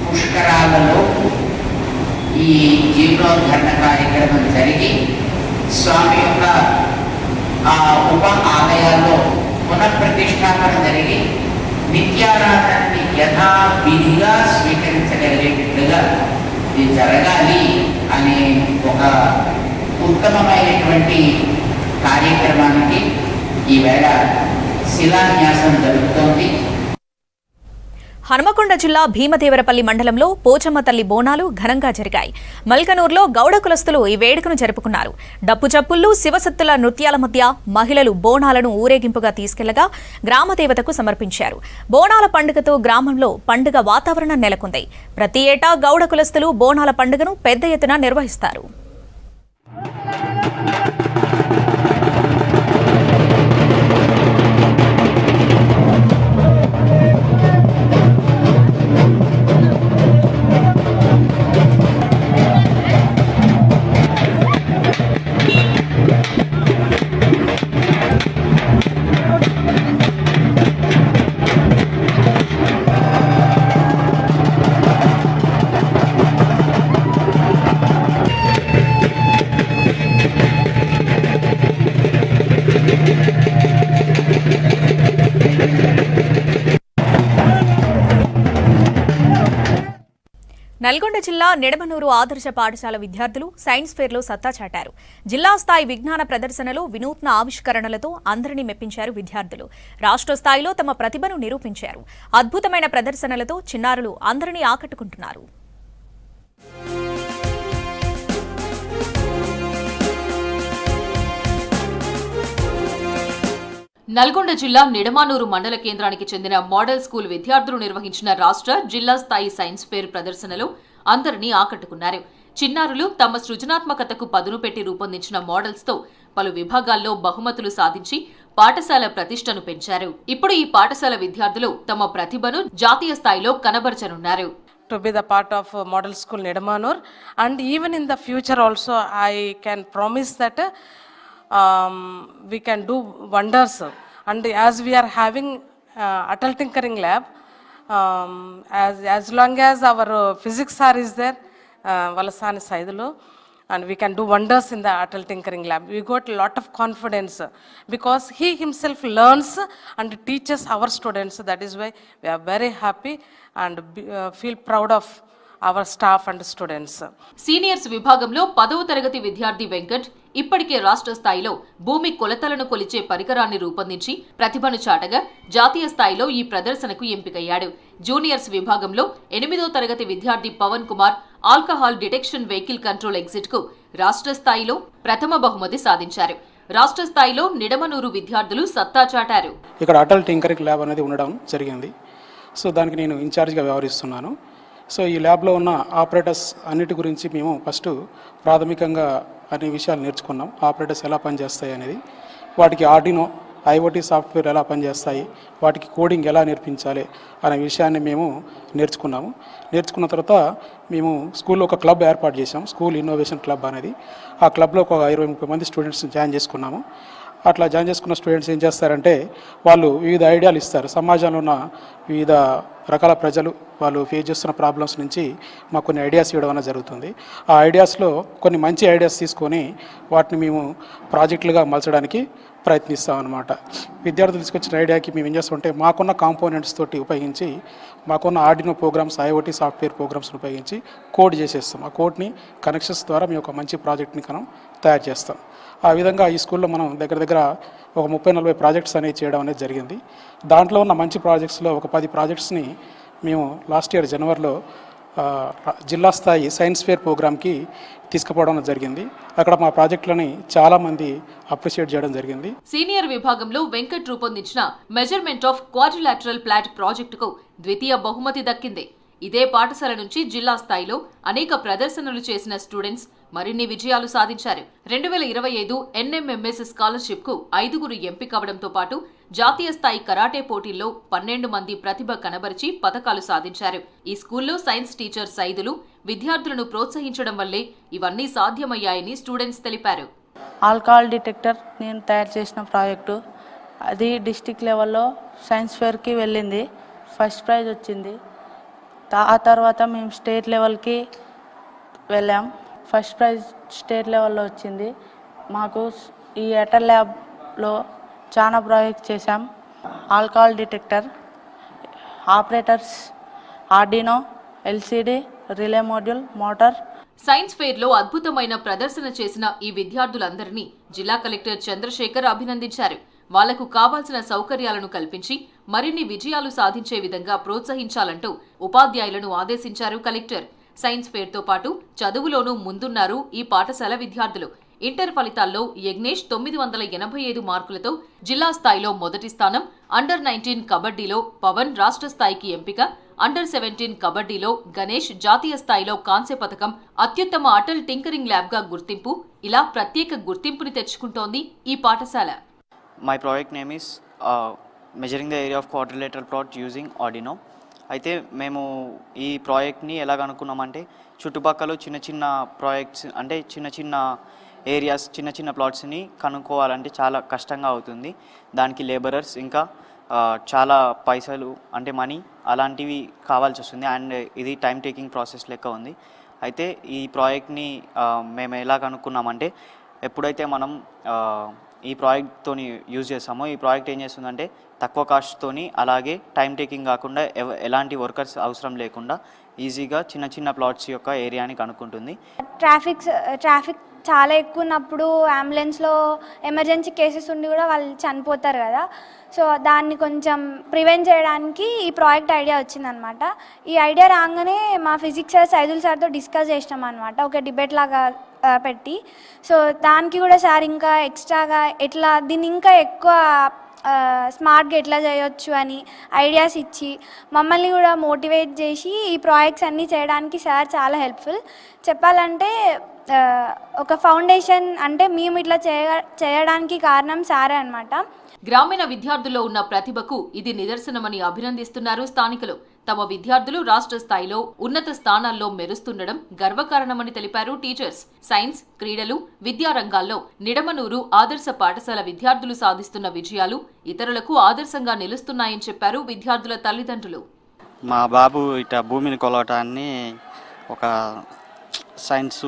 పుష్కరాలలో ఈ జీర్ణోద్ధరణ కార్యక్రమం జరిగి స్వామి యొక్క ఉప ఆలయాల్లో పునఃప్రతిష్టాపన జరిగి నిత్యారాధనని యథావిధిగా స్వీకరించగలిగేటట్లుగా ఇది జరగాలి అనే ఒక ఉత్తమమైనటువంటి కార్యక్రమానికి ఈవేళ శిలాన్యాసం జరుగుతోంది. హనుమకొండ జిల్లా భీమదేవరపల్లి మండలంలో పోచమ్మ తల్లి బోనాలు ఘనంగా జరిగాయి. మల్కనూరులో గౌడ కులస్తులు ఈ వేడుకను జరుపుకున్నారు. డప్పు చప్పుళ్లు, శివసత్తుల నృత్యాల మధ్య మహిళలు బోనాలను ఊరేగింపుగా తీసుకెళ్లగా గ్రామదేవతకు సమర్పించారు. బోనాల పండుగతో గ్రామంలో పండుగ వాతావరణం నెలకొంది. ప్రతి ఏటా గౌడ కులస్తులు బోనాల పండుగను పెద్ద ఎత్తున నిర్వహిస్తారు. నల్గొండ జిల్లా నిడమనూరు ఆదర్శ పాఠశాల విద్యార్థులు సైన్స్ ఫేర్లో సత్తా చాటారు. జిల్లా స్థాయి విజ్ఞాన ప్రదర్శనలో వినూత్న ఆవిష్కరణలతో అందరినీ మెప్పించారు విద్యార్థులు. రాష్ట్ర స్థాయిలో తమ ప్రతిభను నిరూపించారు. అద్భుతమైన ప్రదర్శనలతో చిన్నారులు అందరినీ ఆకట్టుకుంటున్నారు. నల్గొండ జిల్లా నిడమానూరు మండల కేంద్రానికి చెందిన మోడల్ స్కూల్ విద్యార్థులు నిర్వహించిన రాష్ట్ర జిల్లా స్థాయి సైన్స్ ఫేర్ ప్రదర్శనలో అందరినీ ఆకట్టుకున్నారు. చిన్నారులు తమ సృజనాత్మకతకు పదును పెట్టి రూపొందించిన మోడల్స్తో పలు విభాగాల్లో బహుమతులు సాధించి పాఠశాల ప్రతిష్టను పెంచారు. ఇప్పుడు ఈ పాఠశాల విద్యార్థులు తమ ప్రతిభను జాతీయ స్థాయిలో కనబరచనున్నారు. To be the part of Model School Nidamanur, and even in the future also I can promise that we can do wonders. And as we are having Atal Tinkering Lab, as long as our physics is there, Valasani Saidulo, and we can do wonders in the Atal Tinkering Lab. We got a lot of confidence because he himself learns and teaches our students. That is why we are very happy and feel proud of our staff and students. Seniors విభాగంలో 10వ తరగతి విద్యార్థి వెంకట్ ఇప్పటికే రాష్ట్ర స్థాయిలో భూమి కొలతలను కొలిచే పరికరాన్ని రూపొందించి ప్రతిభను చాటగా జాతీయ స్థాయిలో ఈ ప్రదర్శనకు ఎంపికయ్యాడు. జూనియర్స్ విభాగంలో 8వ తరగతి విద్యార్థి Pavan Kumar alcohol detection vehicle control exit కు రాష్ట్ర స్థాయిలో ప్రథమ బహుమతి సాధించారు. రాష్ట్ర స్థాయిలో నిడమనూరు విద్యార్థులు సత్తా చాటారు. ఇక్కడ అటల్ టింకరింగ్ ల్యాబ్ అనేది ఉండడం జరిగింది. సో దానికి నేను ఇన్ఛార్జ్గా వ్యవహరిస్తున్నాను. సో ఈ ల్యాబ్లో ఉన్న ఆపరేటర్స్ అన్నిటి గురించి మేము ఫస్ట్ ప్రాథమికంగా అనే విషయాలు నేర్చుకున్నాం. ఆపరేటర్స్ ఎలా పనిచేస్తాయి అనేది, వాటికి ఆర్డినో ఐఓటీ సాఫ్ట్వేర్ ఎలా పనిచేస్తాయి, వాటికి కోడింగ్ ఎలా నేర్పించాలి అనే విషయాన్ని మేము నేర్చుకున్నాము. నేర్చుకున్న తర్వాత మేము స్కూల్లో ఒక క్లబ్ ఏర్పాటు చేసాం, స్కూల్ ఇన్నోవేషన్ క్లబ్ అనేది. ఆ క్లబ్లో ఒక 20-30 మంది స్టూడెంట్స్ జాయిన్ చేసుకున్నాము. అట్లా జాయిన్ చేసుకున్న స్టూడెంట్స్ ఏం చేస్తారంటే వాళ్ళు వివిధ ఐడియాలు ఇస్తారు. సమాజంలో ఉన్న వివిధ రకాల ప్రజలు వాళ్ళు ఫేస్ చేస్తున్న ప్రాబ్లమ్స్ నుంచి మాకు కొన్ని ఐడియాస్ ఇవ్వడం అనేది జరుగుతుంది. ఆ ఐడియాస్లో కొన్ని మంచి ఐడియాస్ తీసుకొని వాటిని మేము ప్రాజెక్టులుగా మలచడానికి ప్రయత్నిస్తాం అన్నమాట. విద్యార్థులు తీసుకొచ్చిన ఐడియాకి మేము ఏం చేస్తామంటే మాకున్న కాంపోనెంట్స్ తోటి ఉపయోగించి మాకున్న ఆర్డినో ప్రోగ్రామ్స్, IoT సాఫ్ట్వేర్ ప్రోగ్రామ్స్ని ఉపయోగించి కోడ్ చేసేస్తాం. ఆ కోడ్ని కనెక్షన్స్ ద్వారా మేము ఒక మంచి ప్రాజెక్ట్ని మనం తయారు చేస్తాం. ఆ విధంగా ఈ స్కూల్లో మనం దగ్గర ఒక 30-40 ప్రాజెక్ట్స్ అనేవి చేయడం అనేది జరిగింది. దాంట్లో ఉన్న మంచి ప్రాజెక్ట్స్లో ఒక 10 ప్రాజెక్ట్స్ని మేము లాస్ట్ ఇయర్ జనవరిలో జిల్లా స్థాయి సైన్స్ ఫేర్ ప్రోగ్రామ్కి తీసుకుపోవడం జరిగింది. అక్కడ మా ప్రాజెక్టులని చాలామంది అప్రిషియేట్ చేయడం జరిగింది. సీనియర్ విభాగంలో వెంకట్ రూపొందించిన మెజర్మెంట్ ఆఫ్ క్వాడ్రిలాటరల్ ప్లాట్ ప్రాజెక్టుకు ద్వితీయ బహుమతి దక్కింది. ఇదే పాఠశాల నుంచి జిల్లా స్థాయిలో అనేక ప్రదర్శనలు చేసిన స్టూడెంట్స్ మరిన్ని విజయాలు సాధించారు. 2025 NMMS స్కాలర్షిప్కు 5 ఎంపికవడంతో పాటు జాతీయ స్థాయి కరాటే పోటీల్లో 12 మంది ప్రతిభ కనబరిచి పతకాలు సాధించారు. ఈ స్కూల్లో సైన్స్ టీచర్ సైదులు విద్యార్థులను ప్రోత్సహించడం వల్లే ఇవన్నీ సాధ్యమయ్యాయని స్టూడెంట్స్ తెలిపారు. ఆల్కహాల్ డిటెక్టర్ నేను తయారు చేసిన ప్రాజెక్టు అది డిస్ట్రిక్ట్ లెవెల్లో సైన్స్ ఫేర్కి వెళ్ళింది. ఫస్ట్ ప్రైజ్ వచ్చింది. ఆ తర్వాత మేము స్టేట్ లెవెల్కి వెళ్ళాం. ఫస్ట్ ప్రైజ్ స్టేట్ లెవెల్లో వచ్చింది. మాకు ఈ ఎటర్ ల్యాబ్లో చాలా ప్రాజెక్ట్స్ చేశాం. Alcohol detector, operators, Arduino, LCD, relay module, motor. Science ఫెయిర్లో అద్భుతమైన ప్రదర్శన చేసిన ఈ విద్యార్థులందరినీ జిల్లా కలెక్టర్ చంద్రశేఖర్ అభినందించారు. వాళ్లకు కావాల్సిన సౌకర్యాలను కల్పించి మరిన్ని విజయాలు సాధించే విధంగా ప్రోత్సహించాలంటూ ఉపాధ్యాయులను ఆదేశించారు కలెక్టర్. సైన్స్ ఫేర్తో పాటు చదువులోనూ ముందున్నారు ఈ పాఠశాల విద్యార్థులు. ఇంటర్ ఫలితాల్లో యజ్ఞేష్ 985 మార్కులతో జిల్లా స్థాయిలో మొదటి స్థానం, అండర్-19 కబడ్డీలో పవన్ రాష్ట్ర స్థాయికి ఎంపిక, అండర్-17 కబడ్డీలో గణేష్ జాతీయ స్థాయిలో కాంస్య పథకం, అత్యుత్తమ అటల్ టింకరింగ్ ల్యాబ్గా గుర్తింపు, ఇలా ప్రత్యేక గుర్తింపుని తెచ్చుకుంటోంది ఈ పాఠశాల. My project name is measuring the area of quadrilateral plot using Arduino. అయితే మేము ఈ ప్రాజెక్ట్ని ఎలా కనుక్కున్నామంటే చుట్టుపక్కల చిన్న ప్రాజెక్ట్స్ అంటే చిన్న ఏరియాస్ చిన్న ప్లాట్స్ని కనుక్కోవాలంటే చాలా కష్టంగా అవుతుంది. దానికి లేబరర్స్ ఇంకా చాలా పైసలు అంటే మనీ అలాంటివి కావాల్సి వస్తుంది. అండ్ ఇది టైం టేకింగ్ ప్రాసెస్ లెక్క ఉంది. అయితే ఈ ప్రాజెక్ట్ని మేము ఎలా కనుక్కున్నామంటే ఎప్పుడైతే మనం ఈ ప్రాజెక్ట్తోని యూజ్ చేస్తామో ఈ ప్రాజెక్ట్ ఏం చేస్తుందంటే తక్కువ కాస్ట్తోని అలాగే టైం టేకింగ్ కాకుండా ఎలాంటి వర్కర్స్ అవసరం లేకుండా ఈజీగా చిన్న ప్లాట్స్ యొక్క ఏరియాని కనుక్కుంటుంది. ట్రాఫిక్ చాలా ఎక్కువ ఉన్నప్పుడు అంబులెన్స్లో ఎమర్జెన్సీ కేసెస్ ఉండి కూడా వాళ్ళు చనిపోతారు కదా. సో దాన్ని కొంచెం ప్రివెంట్ చేయడానికి ఈ ప్రాజెక్ట్ ఐడియా వచ్చిందనమాట. ఈ ఐడియా రాగానే మా ఫిజిక్స్ సార్ సైదుల్ సార్తో డిస్కస్ చేసినాం అనమాట, ఒక డిబేట్ లాగా పెట్టి. సో దానికి కూడా సార్ ఇంకా ఎక్స్ట్రాగా ఎట్లా దీన్ని ఇంకా ఎక్కువ స్మార్ట్గా ఎట్లా చేయొచ్చు అని ఐడియాస్ ఇచ్చి మమ్మల్ని కూడా మోటివేట్ చేసి ఈ ప్రాజెక్ట్స్ అన్నీ చేయడానికి సార్ చాలా హెల్ప్ఫుల్. చెప్పాలంటే ఒక ఫౌండేషన్ అంటే మేము ఇట్లా చేయడానికి కారణం సారే అనమాట. గ్రామీణ విద్యార్థుల్లో ఉన్న ప్రతిభకు ఇది నిదర్శనమని అభినందిస్తున్నారు స్థానికులు. తమ విద్యార్థులు రాష్ట్ర స్థాయిలో ఉన్నత స్థానాల్లో మెరుస్తుండడం గర్వకారణమని తెలిపారు టీచర్స్. సైన్స్, క్రీడలు, విద్యారంగాల్లో నిడమనూరు ఆదర్శ పాఠశాల విద్యార్థులు సాధిస్తున్న విజయాలు ఇతరులకు ఆదర్శంగా నిలుస్తున్నాయని చెప్పారు విద్యార్థుల తల్లిదండ్రులు. మా బాబు ఇట భూమిని కొలవటాన్ని ఒక సైన్స్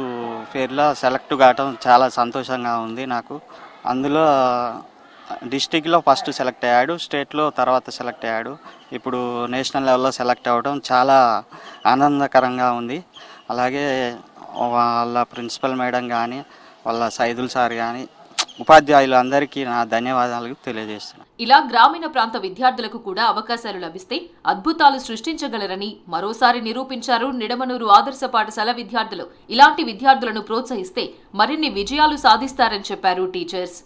ఫేర్లో సెలెక్ట్ కావటం చాలా సంతోషంగా ఉంది నాకు. అందులో డిస్టిక్లో ఫస్ట్ సెలెక్ట్ అయ్యాడు, స్టేట్లో తర్వాత సెలెక్ట్ అయ్యాడు. ఇప్పుడు నేషనల్ లెవెల్లో సెలెక్ట్ అవ్వడం చాలా ఆనందకరంగా ఉంది. అలాగే వాళ్ళ ప్రిన్సిపల్ మేడం కానీ వాళ్ళ సైదుల్ సార్ కానీ ఉపాధ్యాయులు అందరికీ నా ధన్యవాదాలు తెలియజేస్తున్నాను. ఇలా గ్రామీణ ప్రాంత విద్యార్థులకు కూడా అవకాశాలు లభిస్తే అద్భుతాలు సృష్టించగలరని మరోసారి నిరూపించారు నిడమనూరు ఆదర్శ పాఠశాల విద్యార్థులు. ఇలాంటి విద్యార్థులను ప్రోత్సహిస్తే మరిన్ని విజయాలు సాధిస్తారని చెప్పారు టీచర్స్.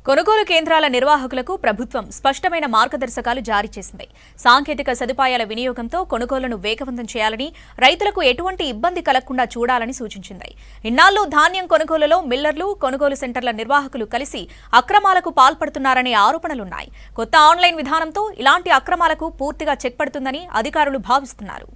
కొనుగోలు కేంద్రాల నిర్వాహకులకు ప్రభుత్వం స్పష్టమైన మార్గదర్శకాలు జారీ చేసింది. సాంకేతిక సదుపాయాల వినియోగంతో కొనుగోలును వేగవంతం చేయాలని, రైతులకు ఎటువంటి ఇబ్బంది కలగకుండా చూడాలని సూచించింది. ఇన్నాళ్లు ధాన్యం కొనుగోలులో మిల్లర్లు, కొనుగోలు సెంటర్ల నిర్వాహకులు కలిసి అక్రమాలకు పాల్పడుతున్నారనే ఆరోపణలున్నాయి. కొత్త ఆన్లైన్ విధానంతో ఇలాంటి అక్రమాలకు పూర్తిగా చెక్ పడుతుందని అధికారులు భావిస్తున్నారు.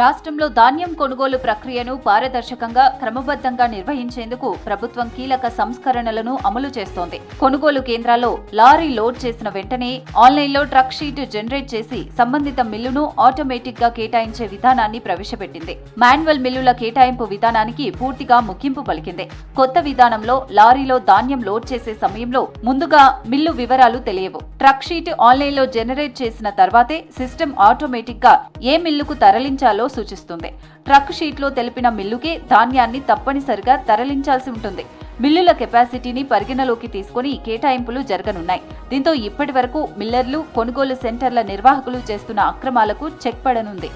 రాష్ట్రంలో ధాన్యం కొనుగోలు ప్రక్రియను పారదర్శకంగా క్రమబద్ధంగా నిర్వహించేందుకు ప్రభుత్వం కీలక సంస్కరణలను అమలు చేస్తోంది. కొనుగోలు కేంద్రాల్లో లారీ లోడ్ చేసిన వెంటనే ఆన్లైన్లో ట్రక్ షీట్ జనరేట్ చేసి సంబంధిత మిల్లును ఆటోమేటిక్ గా కేటాయించే విధానాన్ని ప్రవేశపెట్టింది. మాన్యువల్ మిల్లుల కేటాయింపు విధానానికి పూర్తిగా ముగింపు పలికింది. కొత్త విధానంలో లారీలో ధాన్యం లోడ్ చేసే సమయంలో ముందుగా మిల్లు వివరాలు తెలియవు. ట్రక్ షీట్ ఆన్లైన్లో జనరేట్ చేసిన తర్వాతే సిస్టమ్ ఆటోమేటిక్ గా ఏ మిల్లుకు తరలించాలో సూచిస్తుంది. ట్రక్ షీట్లో తెలిపిన మిల్లుకే ధాన్యాన్ని తప్పనిసరిగా తరలించాల్సి ఉంటుంది. మిల్లుల కెపాసిటీని పరిగణలోకి తీసుకుని కేటాయింపులు జరగనున్నాయి. దీంతో ఇప్పటి వరకు మిల్లర్లు, కొనుగోలు సెంటర్ల నిర్వాహకులు చేస్తున్న అక్రమాలకు చెక్ పడనుంది.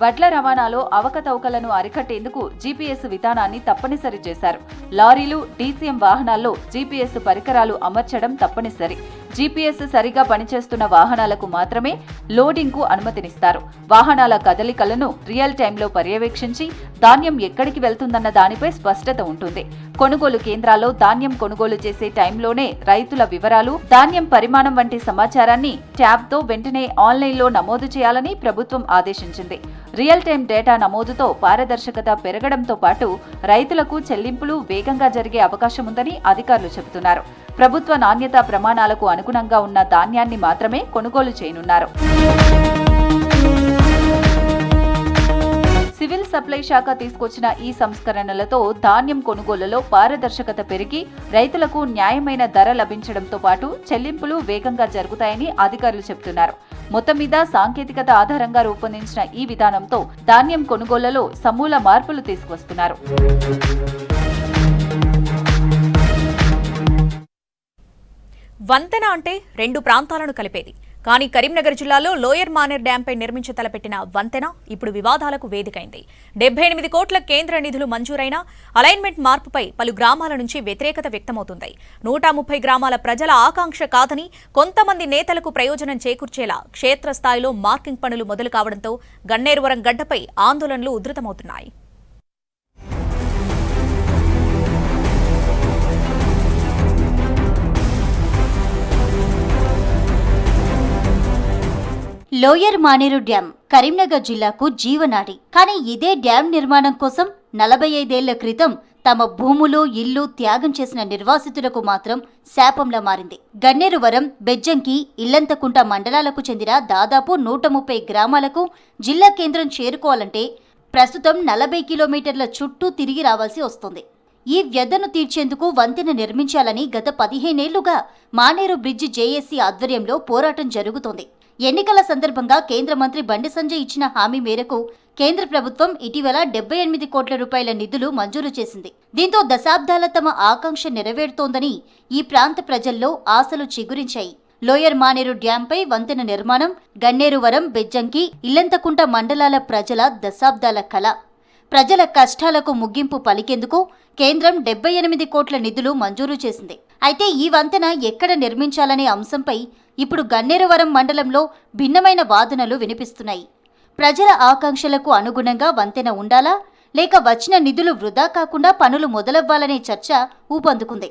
వడ్ల రవాణాలో అవకతవకలను అరికట్టేందుకు జీపీఎస్ విధానాన్ని తప్పనిసరి చేశారు. లారీలు, డీసీఎం వాహనాల్లో జీపీఎస్ పరికరాలు అమర్చడం తప్పనిసరి. జీపీఎస్ సరిగా పనిచేస్తున్న వాహనాలకు మాత్రమే లోడింగ్ కు అనుమతినిస్తారు. వాహనాల కదలికలను రియల్ టైంలో పర్యవేక్షించి ధాన్యం ఎక్కడికి వెళ్తుందన్న దానిపై స్పష్టత ఉంటుంది. కొనుగోలు కేంద్రాల్లో ధాన్యం కొనుగోలు చేసే టైంలోనే రైతుల వివరాలు, ధాన్యం పరిమాణం వంటి సమాచారాన్ని ట్యాబ్తో వెంటనే ఆన్లైన్లో నమోదు చేయాలని ప్రభుత్వం ఆదేశించింది. రియల్ టైం డేటా నమోదుతో పారదర్శకత పెరగడంతో పాటు రైతులకు చెల్లింపులు వేగంగా జరిగే అవకాశం ఉందని అధికారులు చెబుతున్నారు. ప్రభుత్వ నాణ్యతా ప్రమాణాలకు అనుగుణంగా ఉన్న ధాన్యాన్ని మాత్రమే కొనుగోలు చేయనున్నారు. సివిల్ సప్లై శాఖ తీసుకొచ్చిన ఈ సంస్కరణలతో ధాన్యం కొనుగోలులో పారదర్శకత పెరిగి రైతులకు న్యాయమైన ధర లభించడంతో పాటు చెల్లింపులు వేగంగా జరుగుతాయని అధికారులు చెబుతున్నారు. మొత్తం మీద సాంకేతికత ఆధారంగా రూపొందించిన ఈ విధానంతో ధాన్యం కొనుగోలులో సమూల మార్పులు తీసుకువస్తున్నారు. వంతెన అంటే రెండు ప్రాంతాలను కలిపేది. కానీ కరీంనగర్ జిల్లాలో లోయర్ మానేర్ డ్యాంపై నిర్మించి తలపెట్టిన వంతెన ఇప్పుడు వివాదాలకు వేదికైంది. 78 కోట్ల కేంద్ర నిధులు మంజూరైన అలైన్మెంట్ మార్పుపై పలు గ్రామాల నుంచి వ్యతిరేకత వ్యక్తమవుతుంది. 130 గ్రామాల ప్రజల ఆకాంక్ష కాదని కొంతమంది నేతలకు ప్రయోజనం చేకూర్చేలా క్షేత్రస్థాయిలో మార్కింగ్ పనులు మొదలు కావడంతో గన్నేరువరం గడ్డపై ఆందోళనలు ఉధృతమవుతున్నాయి. లోయర్ మానేరు డ్యాం కరీంనగర్ జిల్లాకు జీవనాడి. కానీ ఇదే డ్యాం నిర్మాణం కోసం 45 ఏళ్ల క్రితం తమ భూములు, ఇల్లు త్యాగం చేసిన నిర్వాసితులకు మాత్రం శాపంలా మారింది. గన్నేరువరం, బెజ్జంకి, ఇల్లంతకుంట మండలాలకు చెందిన దాదాపు 130 గ్రామాలకు జిల్లా కేంద్రం చేరుకోవాలంటే ప్రస్తుతం 40 కిలోమీటర్ల చుట్టూ తిరిగి రావాల్సి వస్తుంది. ఈ వ్యధను తీర్చేందుకు వంతెన నిర్మించాలని గత 15 ఏళ్లుగా మానేరు బ్రిడ్జి జేఏసీ ఆధ్వర్యంలో పోరాటం జరుగుతోంది. ఎన్నికల సందర్భంగా కేంద్ర మంత్రి బండి సంజయ్ ఇచ్చిన హామీ మేరకు కేంద్ర ప్రభుత్వం ఇటీవల 78 కోట్ల రూపాయల నిధులు మంజూరు చేసింది. దీంతో దశాబ్దాల తమ ఆకాంక్ష నెరవేరుతోందని ఈ ప్రాంత ప్రజల్లో ఆశలు చిగురించాయి. లోయర్ మానేరు డ్యాంపై వంతెన నిర్మాణం గన్నేరువరం, బెజ్జంకి, ఇల్లంతకుంట మండలాల ప్రజల దశాబ్దాల కళ. ప్రజల కష్టాలకు ముగింపు పలికేందుకు కేంద్రం 78 కోట్ల నిధులు మంజూరు చేసింది. అయితే ఈ వంతెన ఎక్కడ నిర్మించాలనే అంశంపై ఇప్పుడు గన్నేరువరం మండలంలో భిన్నమైన వాదనలు వినిపిస్తున్నాయి. ప్రజల ఆకాంక్షలకు అనుగుణంగా వంతెన ఉండాలా, లేక వచ్చిన నిధులు వృధా కాకుండా పనులు మొదలవ్వాలనే చర్చ ఊపందుకుంది.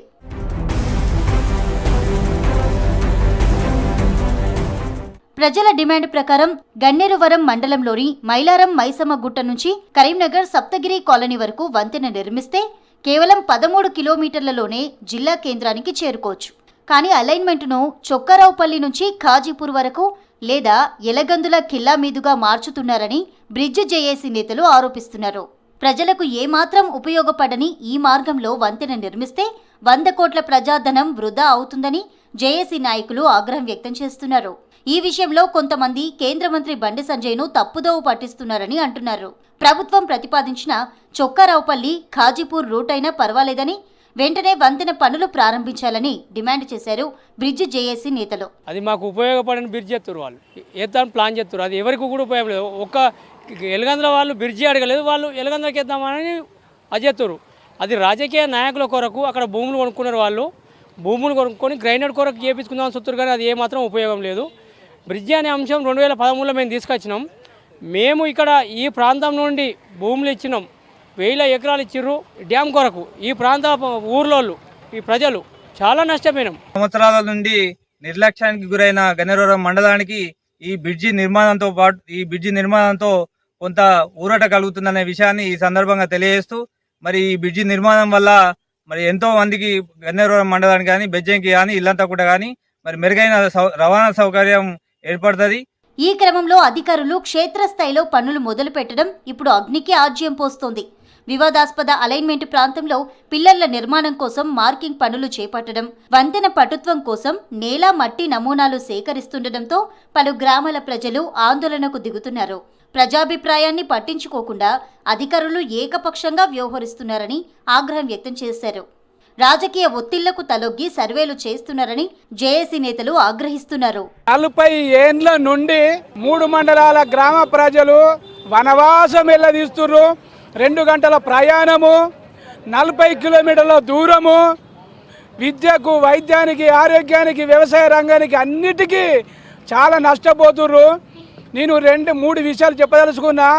ప్రజల డిమాండ్ ప్రకారం గన్నేరువరం మండలంలోని మైలారం మైసమ్మ గుట్ట నుంచి కరీంనగర్ సప్తగిరి కాలనీ వరకు వంతెన నిర్మిస్తే కేవలం 13 కిలోమీటర్లలోనే జిల్లా కేంద్రానికి చేరుకోవచ్చు. కానీ అలైన్మెంట్ను చొక్కారావుపల్లి నుంచి ఖాజీపూర్ వరకు లేదా ఎలగందుల ఖిల్లా మీదుగా మార్చుతున్నారని బ్రిడ్జ్ జేఏసీ నేతలు ఆరోపిస్తున్నారు. ప్రజలకు ఏమాత్రం ఉపయోగపడని ఈ మార్గంలో వంతెన నిర్మిస్తే 100 కోట్ల ప్రజాధనం వృధా అవుతుందని జేఏసీ నాయకులు ఆగ్రహం వ్యక్తం చేస్తున్నారు. ఈ విషయంలో కొంతమంది కేంద్ర మంత్రి బండి సంజయ్ను తప్పుదోవ పట్టిస్తున్నారని అంటున్నారు. ప్రభుత్వం ప్రతిపాదించిన చొక్కారావుపల్లి, ఖాజీపూర్ రూట్ అయినా పర్వాలేదని వెంటనే వంతెన పనులు ప్రారంభించాలని డిమాండ్ చేశారు బ్రిడ్జ్ జేఏసీ నేతలు. అది మాకు ఉపయోగపడని బ్రిడ్జ్ చేస్తారు, వాళ్ళు ఏద్దామని ప్లాన్ చేస్తారు. అది ఎవరికి కూడా ఉపయోగం లేదు. ఒక్క ఎలగందుల వాళ్ళు బ్రిడ్జి అడగలేదు, వాళ్ళు ఎలగందులకి వేద్దామని అది చేస్తారు. అది రాజకీయ నాయకుల కొరకు అక్కడ భూములు కొనుక్కున్నారు. వాళ్ళు భూములు కొనుక్కొని గ్రైండర్ కొరకు చేపించుకుందామని చూస్తారు, కానీ అది ఏమాత్రం ఉపయోగం లేదు. బ్రిడ్జి అనే అంశం 2013లో మేము తీసుకొచ్చినాం. మేము ఇక్కడ ఈ ప్రాంతం నుండి భూములు ఇచ్చినాం, 1000 ఎకరాలు ఇచ్చిర్రు డ్యామ్ కొరకు. ఈ ప్రాంత ఊర్లోళ్ళు, ఈ ప్రజలు చాలా నష్టపోయినాం. సంవత్సరాల నుండి నిర్లక్ష్యానికి గురైన గన్నేరువరం మండలానికి ఈ బ్రిడ్జి నిర్మాణంతో కొంత ఊరట కలుగుతుందనే విషయాన్ని ఈ సందర్భంగా తెలియజేస్తూ మరి ఈ బ్రిడ్జి నిర్మాణం వల్ల మరి ఎంతో మందికి గన్నేరువరం మండలానికి కానీ బెజ్జంకి కానీ ఇల్లంతా కూడా కానీ మరి మెరుగైన రవాణా సౌకర్యం ఏర్పడుతుంది. ఈ క్రమంలో అధికారులు క్షేత్రస్థాయిలో పనులు మొదలు పెట్టడం ఇప్పుడు అగ్నికి ఆజ్యం పోస్తోంది. వివాదాస్పద అలైన్మెంట్ ప్రాంతంలో పిల్లర్ల నిర్మాణం కోసం మార్కింగ్ పనులు చేపట్టడం, వంతెన పటుత్వం కోసం నేల మట్టి నమూనాలు సేకరిస్తుండటంతో పలు గ్రామాల ప్రజలు ఆందోళనకు దిగుతున్నారు. ప్రజాభిప్రాయాన్ని పట్టించుకోకుండా అధికారులు ఏకపక్షంగా వ్యవహరిస్తున్నారని ఆగ్రహం వ్యక్తం చేశారు. రాజకీయ ఒత్తిళ్లకు తలొగ్గి సర్వేలు చేస్తున్నారని జేఏసీ నేతలు ఆగ్రహిస్తున్నారు. 40 ఏండ్ల నుండి 3 మండలాల గ్రామ ప్రజలు వనవాసం ఎల్లదీస్తున్నారు. 2 గంటల ప్రయాణము, 40 కిలోమీటర్ల దూరము, విద్యకు, వైద్యానికి, ఆరోగ్యానికి, వ్యవసాయ రంగానికి అన్నిటికీ చాలా నష్టపోతున్నారు. నేను 2-3 విషయాలు చెప్పదలుచుకున్నా.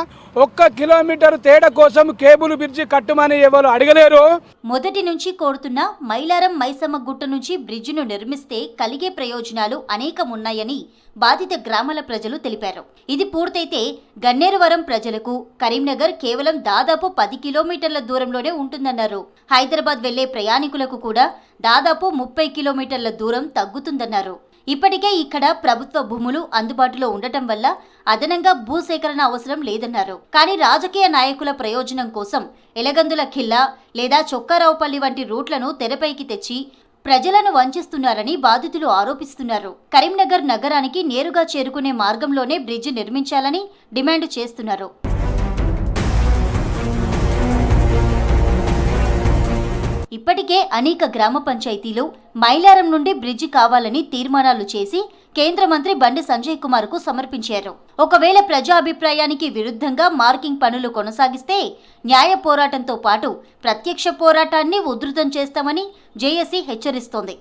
1 కిలోమీటర్ తేడా కోసం కేబుల్ బ్రిడ్జి కట్టుమని ఎవరు అడగలేరు. మొదటి నుంచి కోరుతున్న మైలారం మైసమ్మ గుట్ట నుంచి బ్రిడ్జిను నిర్మిస్తే కలిగే ప్రయోజనాలు అనేకమున్నాయని బాధిత గ్రామాల ప్రజలు తెలిపారు. ఇది పూర్తయితే గన్నేరువరం ప్రజలకు కరీంనగర్ కేవలం దాదాపు 10 కిలోమీటర్ల దూరంలోనే ఉంటుందన్నారు. హైదరాబాద్ వెళ్లే ప్రయాణికులకు కూడా దాదాపు 30 కిలోమీటర్ల దూరం తగ్గుతుందన్నారు. ఇప్పటికే ఇక్కడ ప్రభుత్వ భూములు అందుబాటులో ఉండటం వల్ల అదనంగా భూసేకరణ అవసరం లేదన్నారు. కానీ రాజకీయ నాయకుల ప్రయోజనం కోసం ఎలగందుల ఖిల్లా లేదా చొక్కారావుపల్లి వంటి రూట్లను తెరపైకి తెచ్చి ప్రజలను వంచిస్తున్నారని బాధితులు ఆరోపిస్తున్నారు. కరీంనగర్ నగరానికి నేరుగా చేరుకునే మార్గంలోనే బ్రిడ్జి నిర్మించాలని డిమాండ్ చేస్తున్నారు. ఇప్పటికే అనేక గ్రామ పంచాయతీలు మైలారం నుండి బ్రిడ్జి కావాలని తీర్మానాలు చేసి కేంద్ర మంత్రి బండి సంజయ్ కుమార్ కు సమర్పించారు. ఒకవేళ ప్రజాభిప్రాయానికి విరుద్ధంగా మార్కింగ్ పనులు కొనసాగిస్తే న్యాయ పోరాటంతో పాటు ప్రత్యక్ష పోరాటాన్ని ఉధృతం చేస్తామని జేఏసీ హెచ్చరిస్తోంది.